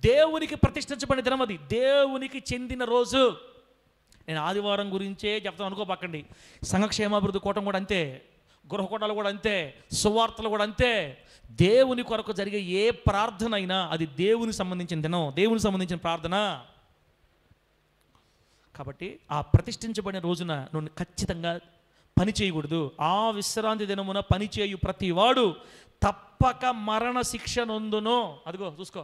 దేవునికి ప్రతిష్ఠించబడిన దినం, అది దేవునికి చెందిన రోజు. నేను ఆదివారం గురించే చెప్తాను అనుకోపక్కండి. సంఘక్షేమాభివృద్ధి కూటం కూడా అంతే, గృహకూటాలు కూడా అంతే, సువార్తలు కూడా అంతే. దేవుని కొరకు జరిగే ఏ ప్రార్థన అయినా అది దేవునికి సంబంధించిన దినం, దేవునికి సంబంధించిన ప్రార్థన. కాబట్టి ఆ ప్రతిష్ఠించబడిన రోజున నువ్వు ఖచ్చితంగా పని చేయకూడదు. ఆ విశ్రాంతి దినమున పని చేయు ప్రతివాడు తప్పక మరణ శిక్ష నొందును. అదిగో చూసుకో,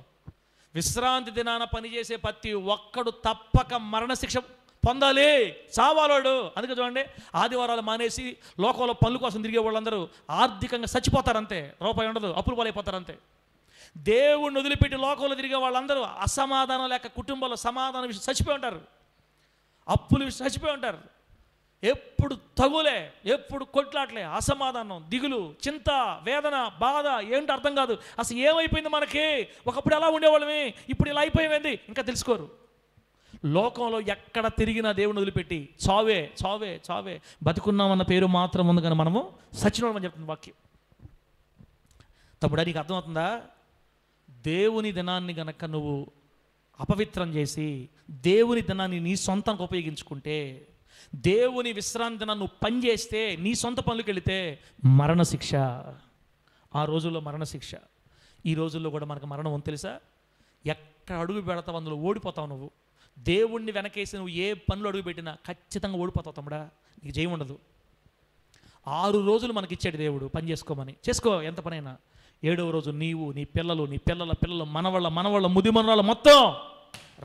విశ్రాంతి దినాన పనిచేసే ప్రతి ఒక్కడు తప్పక మరణ శిక్ష పొందాలి, చావాలోడు. అందుకే చూడండి, ఆదివారాలు మానేసి లోకంలో పనుల కోసం తిరిగే వాళ్ళందరూ ఆర్థికంగా చచ్చిపోతారంతే, రూపాయి ఉండదు, అప్పులు పాలైపోతారంతే. దేవుణ్ణి వదిలిపెట్టి లోకంలో తిరిగే వాళ్ళందరూ అసమాధానం లేక కుటుంబంలో సమాధానం విషయం చచ్చిపోయి ఉంటారు, అప్పులు విషయం చచ్చిపోయి ఉంటారు. ఎప్పుడు తగులే, ఎప్పుడు కొట్లాట్లే, అసమాధానం, దిగులు, చింత, వేదన, బాధ, ఏంటో అర్థం కాదు. అసలు ఏమైపోయింది మనకి, ఒకప్పుడు ఎలా ఉండేవాళ్ళమే, ఇప్పుడు ఇలా అయిపోయింది ఇంకా తెలుసుకోరు. లోకంలో ఎక్కడ తిరిగినా దేవుని వదిలిపెట్టి చావే చావే చావే, బతుకున్నామన్న పేరు మాత్రం ఉంది కానీ మనము సచ్చినోడమని చెప్తుంది వాక్యం. తమ్ముడా, నీకు అర్థమవుతుందా? దేవుని దినాన్ని గనక నువ్వు అపవిత్రం చేసి దేవుని దినాన్ని నీ సొంతంగా ఉపయోగించుకుంటే, దేవుని విశ్రాంతి దినాన్ని నువ్వు పని చేస్తే, నీ సొంత పనులకు వెళితే మరణశిక్ష. ఆ రోజుల్లో మరణశిక్ష. ఈ రోజుల్లో కూడా మనకు మరణం ఉంది తెలుసా? ఎక్కడ అడుగు పెడతావు అందులో ఓడిపోతావు నువ్వు. దేవుణ్ణి వెనకేసి నువ్వు ఏ పనులు అడుగు పెట్టినా ఖచ్చితంగా ఓడిపోతావు తమ్ముడా, నీకు జయం ఉండదు. 6 రోజులు మనకి ఇచ్చాడు దేవుడు పని చేసుకోమని, చేసుకో ఎంత పనైనా. 7వ రోజు నీవు, నీ పిల్లలు, నీ పిల్లల పిల్లలు, మనవాళ్ళ ముది మనవాళ్ళ మొత్తం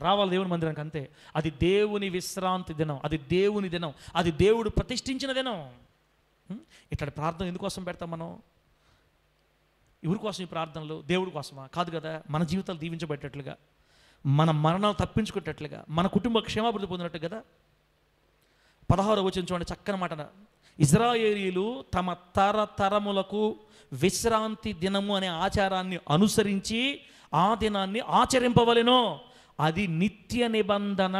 రావాలి దేవుని మందిరానికి, అంతే. అది దేవుని విశ్రాంతి దినం, అది దేవుని దినం, అది దేవుడు ప్రతిష్ఠించిన దినం. ఇట్లాంటి ప్రార్థన ఎందుకోసం పెడతాం మనం? ఎవరి కోసం ఈ ప్రార్థనలు? దేవుడి కోసమా? కాదు కదా. మన జీవితాలు దీవించబెట్టేట్లుగా, మన మరణాలు తప్పించుకునేటట్లుగా, మన కుటుంబ క్షేమాభివృద్ధి పొందినట్టు కదా. 16వ వచనం చూడండి, చక్కని మాట. ఇశ్రాయేలీయులు తమ తరతరములకు విశ్రాంతి దినము అనే ఆచారాన్ని అనుసరించి ఆ దినాన్ని ఆచరింపవలెను. అది నిత్య నిబంధన.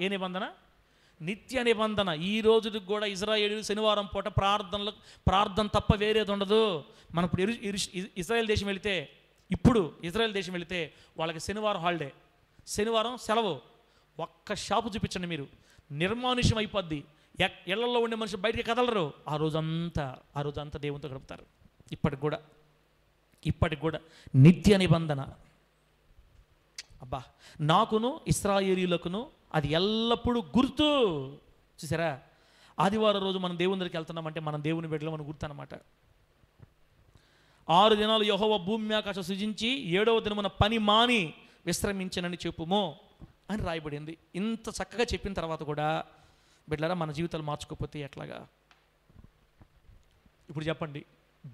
ఏ నిబంధన? నిత్య నిబంధన. ఈ రోజుకి కూడా ఇశ్రాయేలీయులు శనివారం పూట ప్రార్థన తప్ప వేరేది ఉండదు. మనం ఇప్పుడు ఇజ్రాయెల్ దేశం వెళితే, ఇజ్రాయెల్ దేశం వెళితే వాళ్ళకి శనివారం హాలిడే, శనివారం సెలవు. ఒక్క షాపు చూపించండి మీరు, నిర్మానుష్యం అయిపోద్ది. ఇళ్లలో ఉండే మనుషులు బయటికి కదలరు. ఆ రోజంతా దేవునితో గడుపుతారు. ఇప్పటికి కూడా నిత్య నిబంధన. అబ్బా, నాకును ఇశ్రాయేలీయులకును అది ఎల్లప్పుడూ గుర్తు. చూసారా, ఆదివారం రోజు మనం దేవుని దగ్గరికి వెళ్తున్నామంటే మనం దేవుని బిడ్డలు మనం గుర్తు అన్నమాట. 6 దినాలు యెహోవా భూమి ఆకాశం సృజించి 7వ దినమున పని మాని విశ్రమించనని చెప్పుము అని రాయబడింది. ఇంత చక్కగా చెప్పిన తర్వాత కూడా బిడ్డలారా మన జీవితాలు మార్చుకోకపోతే ఎట్లాగా? ఇప్పుడు చెప్పండి,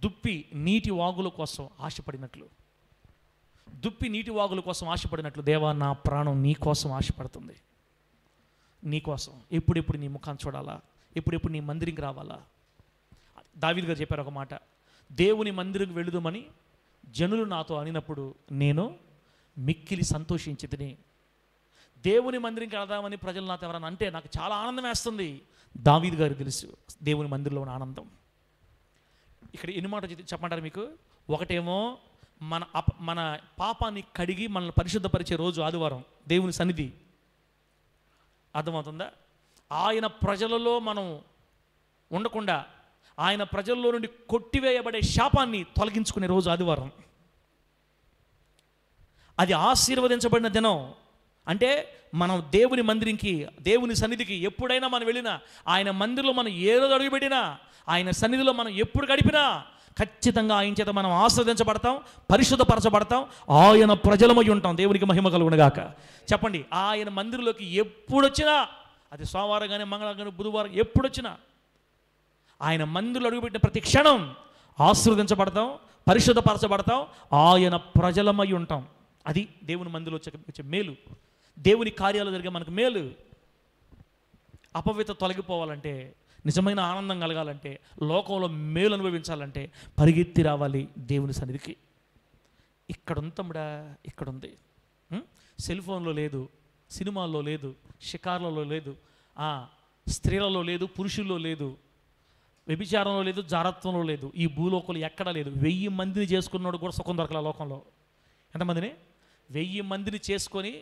దుప్పి నీటి వాగుల కోసం ఆశపడినట్లు, దేవా నా ప్రాణం నీ కోసం ఆశపడుతుంది. నీ కోసం ఎప్పుడెప్పుడు నీ ముఖాన్ని చూడాలా, ఎప్పుడెప్పుడు నీ మందిరికి రావాలా. దావీదు గారు చెప్పారు ఒక మాట, దేవుని మందిరకు వెళుదుమని జనులు నాతో అనినప్పుడు నేను మిక్కిలి సంతోషించితిని. దేవుని మందిరంకి వెళదామని ప్రజలు నాతో ఎవరన్నా అంటే నాకు చాలా ఆనందం వేస్తుంది. దావీదు గారికి తెలుసు దేవుని మందిరంలో ఉన్న ఆనందం. ఇక్కడ ఎన్ని మాట చెప్పమంటారు మీకు? ఒకటేమో మన పాపాన్ని కడిగి మనల్ని పరిశుద్ధపరిచే రోజు ఆదివారం, దేవుని సన్నిధి. అర్థమవుతుందా? ఆయన ప్రజలలో మనం ఉండకుండా ఆయన ప్రజల్లో నుండి కొట్టివేయబడే శాపాన్ని తొలగించుకునే రోజు ఆదివారం. అది ఆశీర్వదించబడిన దినం. అంటే మనం దేవుని మందిరంకి, దేవుని సన్నిధికి ఎప్పుడైనా మనం వెళ్ళినా, ఆయన మందిరంలో మనం ఏ రోజు అడుగుపెట్టినా, ఆయన సన్నిధిలో మనం ఎప్పుడు గడిపినా ఖచ్చితంగా ఆయన చేత మనం ఆస్వాదించబడతాం, పరిశుద్ధపరచబడతాం, ఆయన ప్రజలమై ఉంటాం. దేవునికి మహిమ కలుగునుగాక. చెప్పండి, ఆయన మందిరంలోకి ఎప్పుడొచ్చినా, అది సోమవారం కానీ మంగళవారం కానీ బుధవారం ఎప్పుడొచ్చినా, ఆయన మందిరంలో అడుగుపెట్టిన ప్రతి క్షణం ఆశీర్వదించబడతాం, పరిశుద్ధపరచబడతాం, ఆయన ప్రజలమై ఉంటాం. అది దేవుని మందిరంలో వచ్చే మేలు, దేవుని కార్యాలు జరిగే మనకు మేలు. అపవిత్ర తొలగిపోవాలంటే, నిజమైన ఆనందం కలగాలంటే, లోకంలో మేలు అనుభవించాలంటే పరిగెత్తి రావాలి దేవుని సన్నిధికి. ఇక్కడ ఉంతముడా, ఇక్కడ ఉంది. సెల్ ఫోన్లో లేదు, సినిమాల్లో లేదు, షికార్లలో లేదు, స్త్రీలలో లేదు, పురుషుల్లో లేదు, వ్యభిచారంలో లేదు, జారత్వంలో లేదు, ఈ భూలోకంలో ఎక్కడా లేదు. 1000 మందిని చేసుకున్నాడు కూడా సుఖం దొరకల లోకంలో. ఎంతమందిని? 1000 మందిని చేసుకొని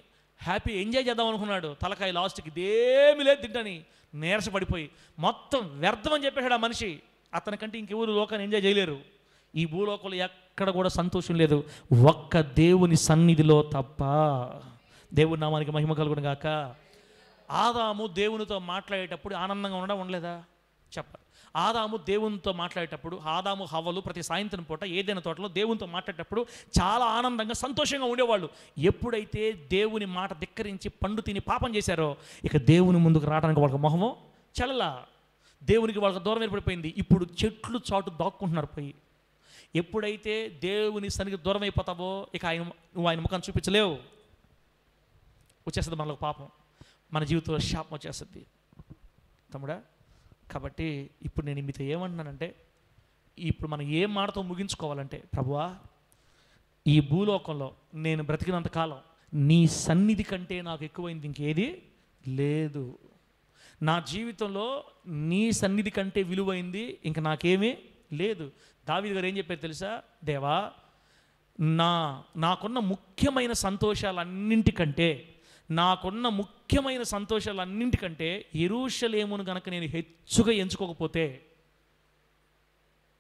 హ్యాపీ ఎంజాయ్ చేద్దాం అనుకున్నాడు. తలకాయ లాస్ట్కి ఇదేమి లేదు తింటని నీరసపడిపోయి మొత్తం వ్యర్థం అని చెప్పేశాడు ఆ మనిషి. అతనికంటే ఇంకెవరు లోకాన్ని ఎంజాయ్ చేయలేరు. ఈ భూలోకంలో ఎక్కడ కూడా సంతోషం లేదు, ఒక్క దేవుని సన్నిధిలో తప్ప. దేవుని నామానికి మహిమ కలుగును గాక. ఆదాము దేవునితో మాట్లాడేటప్పుడు ఆనందంగా ఉండలేదా? చెప్పాలి. ఆదాము దేవునితో మాట్లాడేటప్పుడు, ఆదాము హవ్వలు ప్రతి సాయంత్రం పూట ఏదైనా తోటలో దేవునితో మాట్లాడేటప్పుడు చాలా ఆనందంగా సంతోషంగా ఉండేవాళ్ళు. ఎప్పుడైతే దేవుని మాట ధిక్కరించి పండు తిని పాపం చేశారో, ఇక దేవుని ముందుకు రావడానికి వాళ్ళకి మొహమో చల్లలా, దేవునికి వాళ్ళకి దూరం ఏర్పడిపోయింది. ఇప్పుడు చెట్లు చాటు దాక్కుంటున్నారు పోయి. ఎప్పుడైతే దేవుని సన్నిధికి దూరం అయిపోతావో, ఇక నువ్వు ఆయన ముఖాన్ని చూపించలేవు. వచ్చేస్తుంది మనకు పాపం, మన జీవితంలో శాపం వచ్చేస్తుంది తమ్ముడా. కాబట్టి ఇప్పుడు నేను మీతో ఏమంటున్నానంటే, ఇప్పుడు మనం ఏ మాటతో ముగించుకోవాలంటే, ప్రభువా, ఈ భూలోకంలో నేను బ్రతికినంతకాలం నీ సన్నిధి కంటే నాకు ఎక్కువైంది ఇంకేది లేదు. నా జీవితంలో నీ సన్నిధి కంటే విలువైంది ఇంక నాకేమీ లేదు. దావీదు గారు ఏం చెప్పారు తెలుసా? దేవా, నాకున్న ముఖ్యమైన సంతోషాలన్నింటికంటే యెరూషలేమును గనక నేను హెచ్చుగా ఎంచుకోకపోతే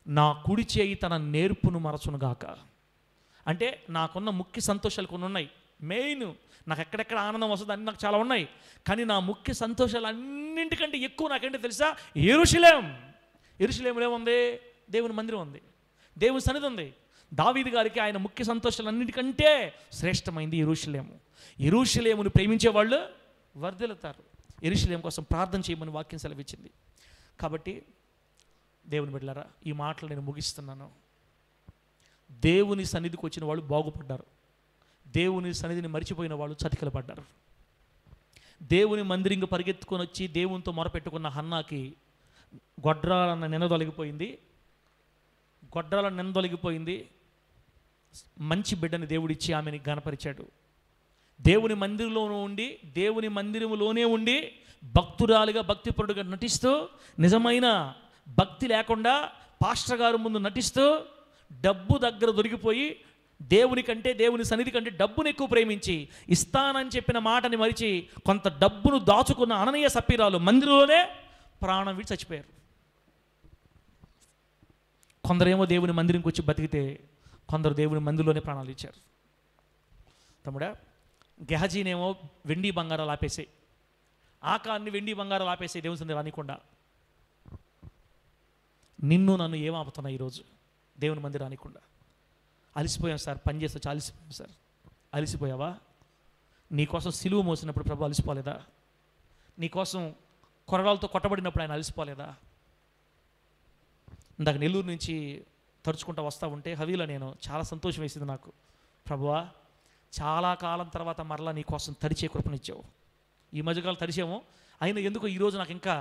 నా కుడి చేయి తన నేర్పును మరచునుగాక. అంటే నాకున్న ముఖ్య సంతోషాలు కొన్ని ఉన్నాయి. మెయిన్ నాకు ఎక్కడెక్కడ ఆనందం వస్తుంది అన్నీ నాకు చాలా ఉన్నాయి. కానీ నా ముఖ్య సంతోషాలు అన్నింటికంటే ఎక్కువ నాకేంటో తెలుసా? యెరూషలేములో ఏముంది? దేవుని మందిరం ఉంది, దేవుని సన్నిధి ఉంది. దావీదు గారికి ఆయన ముఖ్య సంతోషాలు అన్నింటికంటే శ్రేష్టమైంది యెరూషలేమును ప్రేమించే వాళ్ళు వర్ధిల్లుతారు. యెరూషలేము కోసం ప్రార్థన చేయమని వాక్యం సెలవిచ్చింది. కాబట్టి దేవుని బిడ్డలారా, ఈ మాటలు నేను ముగిస్తున్నాను. దేవుని సన్నిధికి వచ్చిన వాళ్ళు బాగుపడ్డారు, దేవుని సన్నిధిని మరిచిపోయిన వాళ్ళు చతికిల పడ్డారు. దేవుని మందిరంగా పరిగెత్తుకొని వచ్చి దేవునితో మొరపెట్టుకున్న హన్నాకి గొడ్రాలన్న నెనదొలిగిపోయింది. మంచి బిడ్డని దేవుడిచ్చి ఆమెని ఘనపరిచాడు. దేవుని మందిరంలోనే ఉండి భక్తురాలుగా, భక్తిపరుడుగా నటిస్తూ, నిజమైన భక్తి లేకుండా పాస్టర్ గారు ముందు నటిస్తూ, డబ్బు దగ్గర దొరికిపోయి, దేవుని సన్నిధి కంటే డబ్బును ఎక్కువ ప్రేమించి, ఇస్తానని చెప్పిన మాటని మరిచి కొంత డబ్బును దాచుకున్న అననీయ సప్పీరాలు మందిరంలోనే ప్రాణం విడిచి చచ్చిపోయారు. కొందరేమో దేవుని మందిరంకి వచ్చి బతికితే, కొందరు దేవుని మందిరంలోనే ప్రాణాలు ఇచ్చారు. తమ్ముడా, గెహజీనేమో వెండి బంగారాలు ఆపేసాయి, ఆకాన్ని వెండి బంగారాలు ఆపేసాయి దేవుని సన్నిధి రానికుండా. నిన్ను నన్ను ఏం ఆపుతున్నా ఈరోజు దేవుని మందిరం రానికుండా? అలసిపోయాం సార్, పని చేస్తూ అలసిపోయాం సార్. అలసిపోయావా? నీకోసం సిలువ మోసినప్పుడు ప్రభు అలసిపోలేదా? నీకోసం కొరడాలతో కొట్టబడినప్పుడు ఆయన అలసిపోలేదా? ఇందాక నెల్లూరు నుంచి తరుచుకుంటూ వస్తూ ఉంటే హవీలో నేను చాలా సంతోషం వేసింది నాకు. ప్రభువా, చాలా కాలం తర్వాత మరలా నీ కోసం తడిచే కృపనిచ్చావు. ఈ మధ్యకాలం తడిచాము, అయినా ఎందుకో ఈరోజు నాకు ఇంకా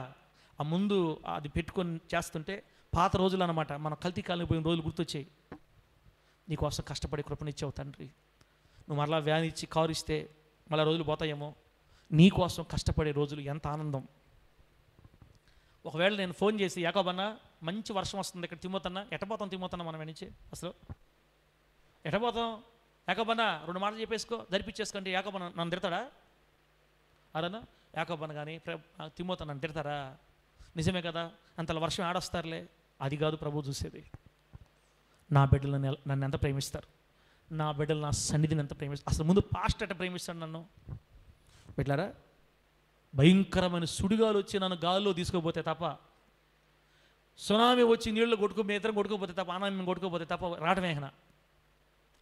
ఆ ముందు అది పెట్టుకొని చేస్తుంటే పాత రోజులు అన్నమాట, మన కల్తీ కాలనీ పోయిన రోజులు గుర్తొచ్చాయి. నీకోసం కష్టపడి కృపనిచ్చావు తండ్రి. నువ్వు మరలా వ్యాన్ ఇచ్చి కారు ఇస్తే మళ్ళీ రోజులు పోతాయేమో. నీకోసం కష్టపడే రోజులు ఎంత ఆనందం. ఒకవేళ నేను ఫోన్ చేసి, యాకోబన్నా మంచి వర్షం వస్తుంది ఇక్కడ తిమ్మోతన్నా, ఎట్టపోతాం తిమ్మోతన్నా మనం వెనించి అసలు ఎట్టపోతాం యాకోబన్నా 2 మాటలు చెప్పేసుకో జరిపించేసుకోండి, యాకోబన్న నన్ను తిడతాడా? అరనా యాకోబన్న కానీ తిమ్మోతన్నా నన్ను తిడతారా? నిజమే కదా, అంతలా వర్షం ఆడొస్తారులే. అది కాదు ప్రభు చూసేది. నా బిడ్డలు నన్ను ఎంత ప్రేమిస్తారు, నా బిడ్డలు నా సన్నిధిని ఎంత ప్రేమిస్తారు. అసలు ముందు పాస్ట్ ఎట్ట ప్రేమిస్తాడు నన్ను. బిడ్డలారా, భయంకరమైన సుడిగాలు వచ్చి నన్ను గాల్లో తీసుకోపోతే తప్ప, సునామీ వచ్చి నీళ్ళు కొట్టుకుని ఇద్దరం కొట్టుకోపోతే తప్ప, ఆనందం కొట్టుకోపోతే తప్ప రావటమేహన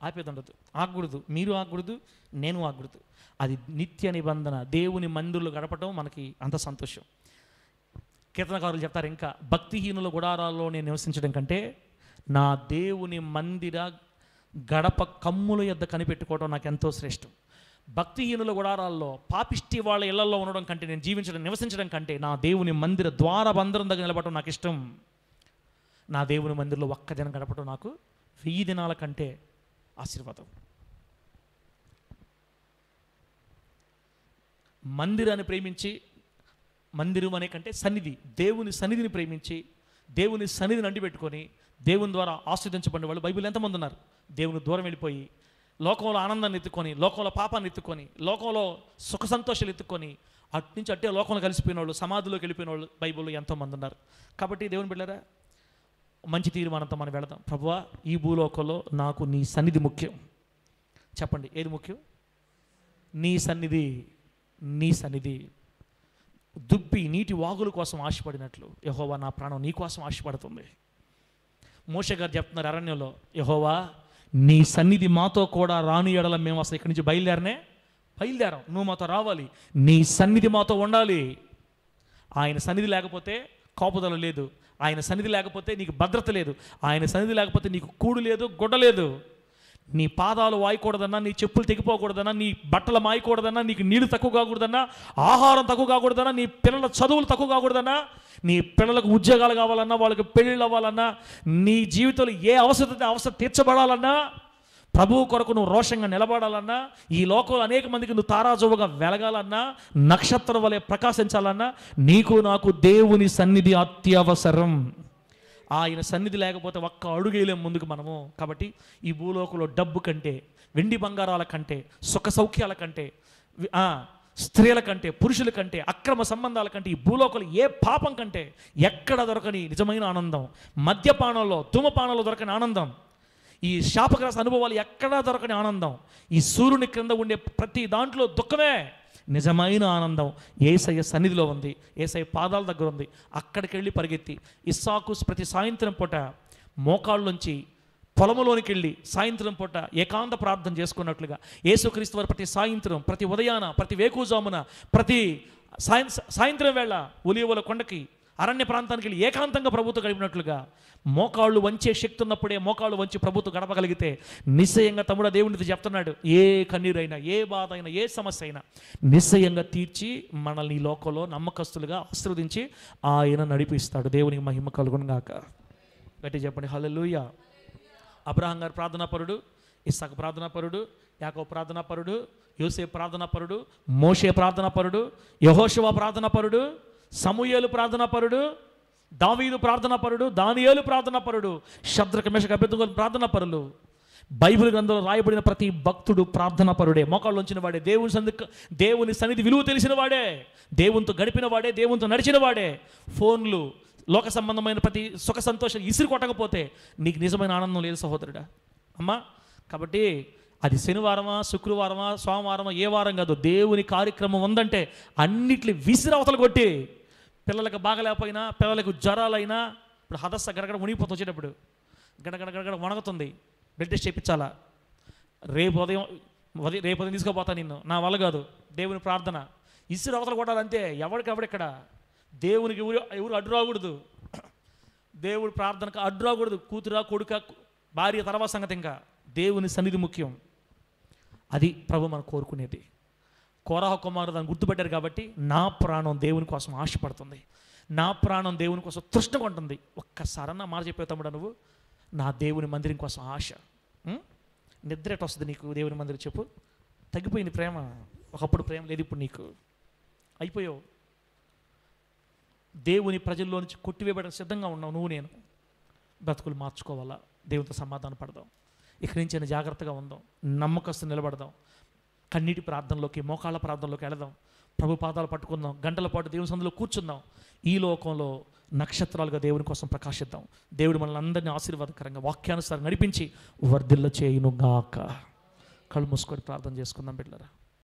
ఆపేది ఉండదు. ఆగకూడదు, మీరు ఆగకూడదు, నేను ఆగకూడదు. అది నిత్య నిబంధన. దేవుని మందిరంలో గడపడం మనకి అంత సంతోషం. కీర్తనకారులు చెప్తారు ఇంకా, భక్తిహీనుల గుడారాల్లో నేను నివసించడం కంటే నా దేవుని మందిర గడప కమ్ముల యొద్ద కనిపెట్టుకోవడం నాకు ఎంతో శ్రేష్టం. భక్తిహీనుల గుడారాల్లో పాపిష్టి వాళ్ళ ఇళ్లలో ఉండడం కంటే, నేను నివసించడం కంటే నా దేవుని మందిర ద్వారబంధరం దగ్గర నిలబడటం నాకు ఇష్టం. నా దేవుని మందిరంలో ఒక్క దినం గడపడం నాకు 1000 దినాల కంటే ఆశీర్వాదం. మందిరాన్ని ప్రేమించి, మందిరం అనే కంటే సన్నిధి, దేవుని సన్నిధిని ప్రేమించి, దేవుని సన్నిధిని అంటిపెట్టుకొని దేవుని ద్వారా ఆస్వాదించబడిన వాళ్ళు బైబిల్ ఎంతమంది ఉన్నారు? దేవుని దూరం వెళ్ళిపోయి లోకంలో ఆనందాన్ని ఎత్తుకొని, లోకంలో పాపాన్ని ఎత్తుకొని, లోకంలో సుఖ సంతోషాలు ఎత్తుకొని అటు నుంచి అట్టే లోకంలో కలిసిపోయిన వాళ్ళు, సమాధిలోకి వెళ్ళిపోయిన వాళ్ళు బైబిల్లో ఎంతోమంది ఉన్నారు. కాబట్టి దేవుని బిడ్డలారా, మంచి తీర్మానంతో మనం వెళదాం. ప్రభువా, ఈ భూలోకంలో నాకు నీ సన్నిధి ముఖ్యం. చెప్పండి, ఏది ముఖ్యం? నీ సన్నిధి. నీ సన్నిధి. దుబ్బి నీటి వాగుల కోసం ఆశపడినట్లు యెహోవా నా ప్రాణం నీ కోసం ఆశపడుతుంది. మోషే గారు చెప్తున్నారు అరణ్యంలో, యెహోవా నీ సన్నిధి మాతో కూడా రాని ఎడల మేము అసలు ఇక్కడి నుంచి బయలుదేరాం. నువ్వు మాతో రావాలి, నీ సన్నిధి మాతో ఉండాలి. ఆయన సన్నిధి లేకపోతే కాపుదల లేదు, ఆయన సన్నిధి లేకపోతే నీకు భద్రత లేదు, ఆయన సన్నిధి లేకపోతే నీకు కూడు లేదు, గుడ్డ లేదు. నీ పాదాలు వాయకూడదన్నా, నీ చెప్పులు తెగిపోకూడదన్నా, నీ బట్టలు మాయకూడదన్నా, నీకు నీళ్లు తక్కువ కాకూడదన్నా, ఆహారం తక్కువ కాకూడదన్నా, నీ పిల్లల చదువులు తక్కువ కాకూడదన్నా, నీ పిల్లలకు ఉద్యోగాలు కావాలన్నా, వాళ్ళకి పెళ్ళిళ్ళు అవ్వాలన్నా, నీ జీవితంలో ఏ అవసరం తీర్చబడాలన్నా, ప్రభువు కొరకు నువ్వు రోషంగా నిలబడాలన్నా, ఈ లోకంలో అనేక మందికి నువ్వు తారాజువుగా వెలగాలన్నా, నక్షత్రం వలె ప్రకాశించాలన్నా, నీకు నాకు దేవుని సన్నిధి అత్యవసరం. ఆయన సన్నిధి లేకపోతే ఒక్క అడుగేయలేం ముందుకు మనము. కాబట్టి ఈ భూలోకంలో డబ్బు కంటే, వెండి బంగారాల కంటే, సుఖ సౌఖ్యాల కంటే, స్త్రీల కంటే, పురుషుల కంటే, అక్రమ సంబంధాల కంటే, ఈ భూలోకంలో ఏ పాపం కంటే ఎక్కడ దొరకని నిజమైన ఆనందం, మద్యపానంలో, ధూమపానంలో దొరకని ఆనందం, ఈ శాపగ్రస్త అనుభవాలు ఎక్కడా దొరకని ఆనందం, ఈ సూర్యుని క్రింద ఉండే ప్రతి దాంట్లో దుఃఖమే. నిజమైన ఆనందం యేసయ్య సన్నిధిలో ఉంది, యేసయ్య పాదాల దగ్గర ఉంది. అక్కడికి వెళ్ళి పరిగెత్తి ఇస్సాకు ప్రతి సాయంత్రం పూట మోకాళ్ళలోంచి పొలంలోనికి వెళ్ళి సాయంత్రం పూట ఏకాంత ప్రార్థన చేసుకున్నట్లుగా యేసుక్రీస్తు వారు ప్రతి సాయంత్రం, ప్రతి ఉదయాన, ప్రతి వేకుజామున, ప్రతి సాయంత్రం వేళ ఒలీవల కొండకి, అరణ్య ప్రాంతానికి వెళ్ళి ఏకాంతంగా ప్రభుత్వం గడిపినట్లుగా మోకాళ్ళు వంచే శక్తి ఉన్నప్పుడే మోకాళ్ళు వంచి ప్రభుత్వం గడపగలిగితే నిశ్చయంగా తమ్ముడు దేవునితో చెప్తున్నాడు, ఏ కన్నీరైనా, ఏ బాధ అయినా, ఏ సమస్య అయినా నిశ్చయంగా తీర్చి మనల్ని ఈ లోకంలో నమ్మకస్తులుగా ఆశీర్వదించి ఆయన నడిపిస్తాడు. దేవునికి మహిమ కలుగును గాక. గట్టి చెప్పండి హల్లెలూయా. అబ్రహాం గారు ప్రార్థనాపరుడు, ఇస్సాకు ప్రార్థనాపరుడు, యాకోబు ప్రార్థనాపరుడు, యోసేపు ప్రార్థనాపరుడు, మోషే ప్రార్థనాపరుడు, యెహోషువ ప్రార్థనాపరుడు, సమూయేలు ప్రార్థనాపరుడు, దావీదు ప్రార్థనాపరుడు, దానియేలు ప్రార్థనాపరుడు, శద్రక మేషక అబేద్నెగోలు ప్రార్థనాపరులు. బైబిల్ గ్రంథంలో రాయబడిన ప్రతి భక్తుడు ప్రార్థనాపరుడే. మోకాళ్ళు ఉంచిన వాడే, దేవుని సన్నిధి విలువ తెలిసిన వాడే, దేవునితో గడిపిన వాడే, దేవునితో నడిచిన వాడే. ఫోన్లు, లోక సంబంధమైన ప్రతి సుఖ సంతోషం ఇసిరి కొట్టకపోతే నీకు నిజమైన ఆనందం లేదు సహోదరుడా, అమ్మా. కాబట్టి అది శనివారమా, శుక్రవారమా, సోమవారమా, ఏ వారం కాదు, దేవుని కార్యక్రమం ఉందంటే అన్నిట్లు విసిరవతలు కొట్టి, పిల్లలకు బాగలేకపోయినా, పిల్లలకు జ్వరాలైనా, ఇప్పుడు హదస్స గడగడ మునిగిపోతుంది, వచ్చేటప్పుడు గడగడ వణగుతుంది, బ్లడ్ టెస్ట్ చేయించాలా, రేపు ఉదయం తీసుకోపోతా నిన్ను, నా వల్ల కాదు. దేవుని ప్రార్థన ఇసురు అవతల కొట్టాలంతే. ఎవరికెవడెక్కడ దేవునికి ఎవరు అడ్డు రాకూడదు, దేవుడి ప్రార్థనకు అడ్డు రాకూడదు. కూతురా, కొడుక, భార్య తర్వాత సంగతి. ఇంకా దేవుని సన్నిధి ముఖ్యం. అది ప్రభు మనం కోరుకునేది. కోరహ కుమారుడు దాన్ని గుర్తుపెట్టారు కాబట్టి నా ప్రాణం దేవుని కోసం ఆశపడుతుంది. నా ప్రాణం దేవుని కోసం తృష్ణగా ఉంటుంది. ఒక్కసారన్నా మాట చెప్పావు తమ్ముడా నువ్వు, నా దేవుని మందిరం కోసం ఆశ. నిద్ర ఎటు వస్తుంది నీకు దేవుని మందిరం చెప్పు? తగ్గిపోయింది ప్రేమ. ఒకప్పుడు ప్రేమ లేదు, ఇప్పుడు నీకు అయిపోయావు. దేవుని ప్రజల్లో నుంచి కొట్టివేయబడడానికి సిద్ధంగా ఉన్నావు నువ్వు నేను. బ్రతుకులు మార్చుకోవాలా, దేవునితో సమాధాన పడదాం. ఇక్కడి నుంచి అయినా జాగ్రత్తగా ఉందాం, నమ్మకస్తు నిలబడదాం, కన్నీటి ప్రార్థనలోకి మోకాళ్ళ ప్రార్థనలోకి వెళదాం, ప్రభు పాదాలు పట్టుకుందాం, గంటల పాటు దేవుని సందులో కూర్చుందాం. ఈ లోకంలో నక్షత్రాలుగా దేవుని కోసం ప్రకాశిద్దాం. దేవుడు మనల్ని అందరినీ ఆశీర్వాదకరంగా వాక్యానుసారం నడిపించి వర్ధిల్ల చేయును గాక. కళ్ళు మూసుకొని ప్రార్థన చేసుకుందాం బిడ్డలారా.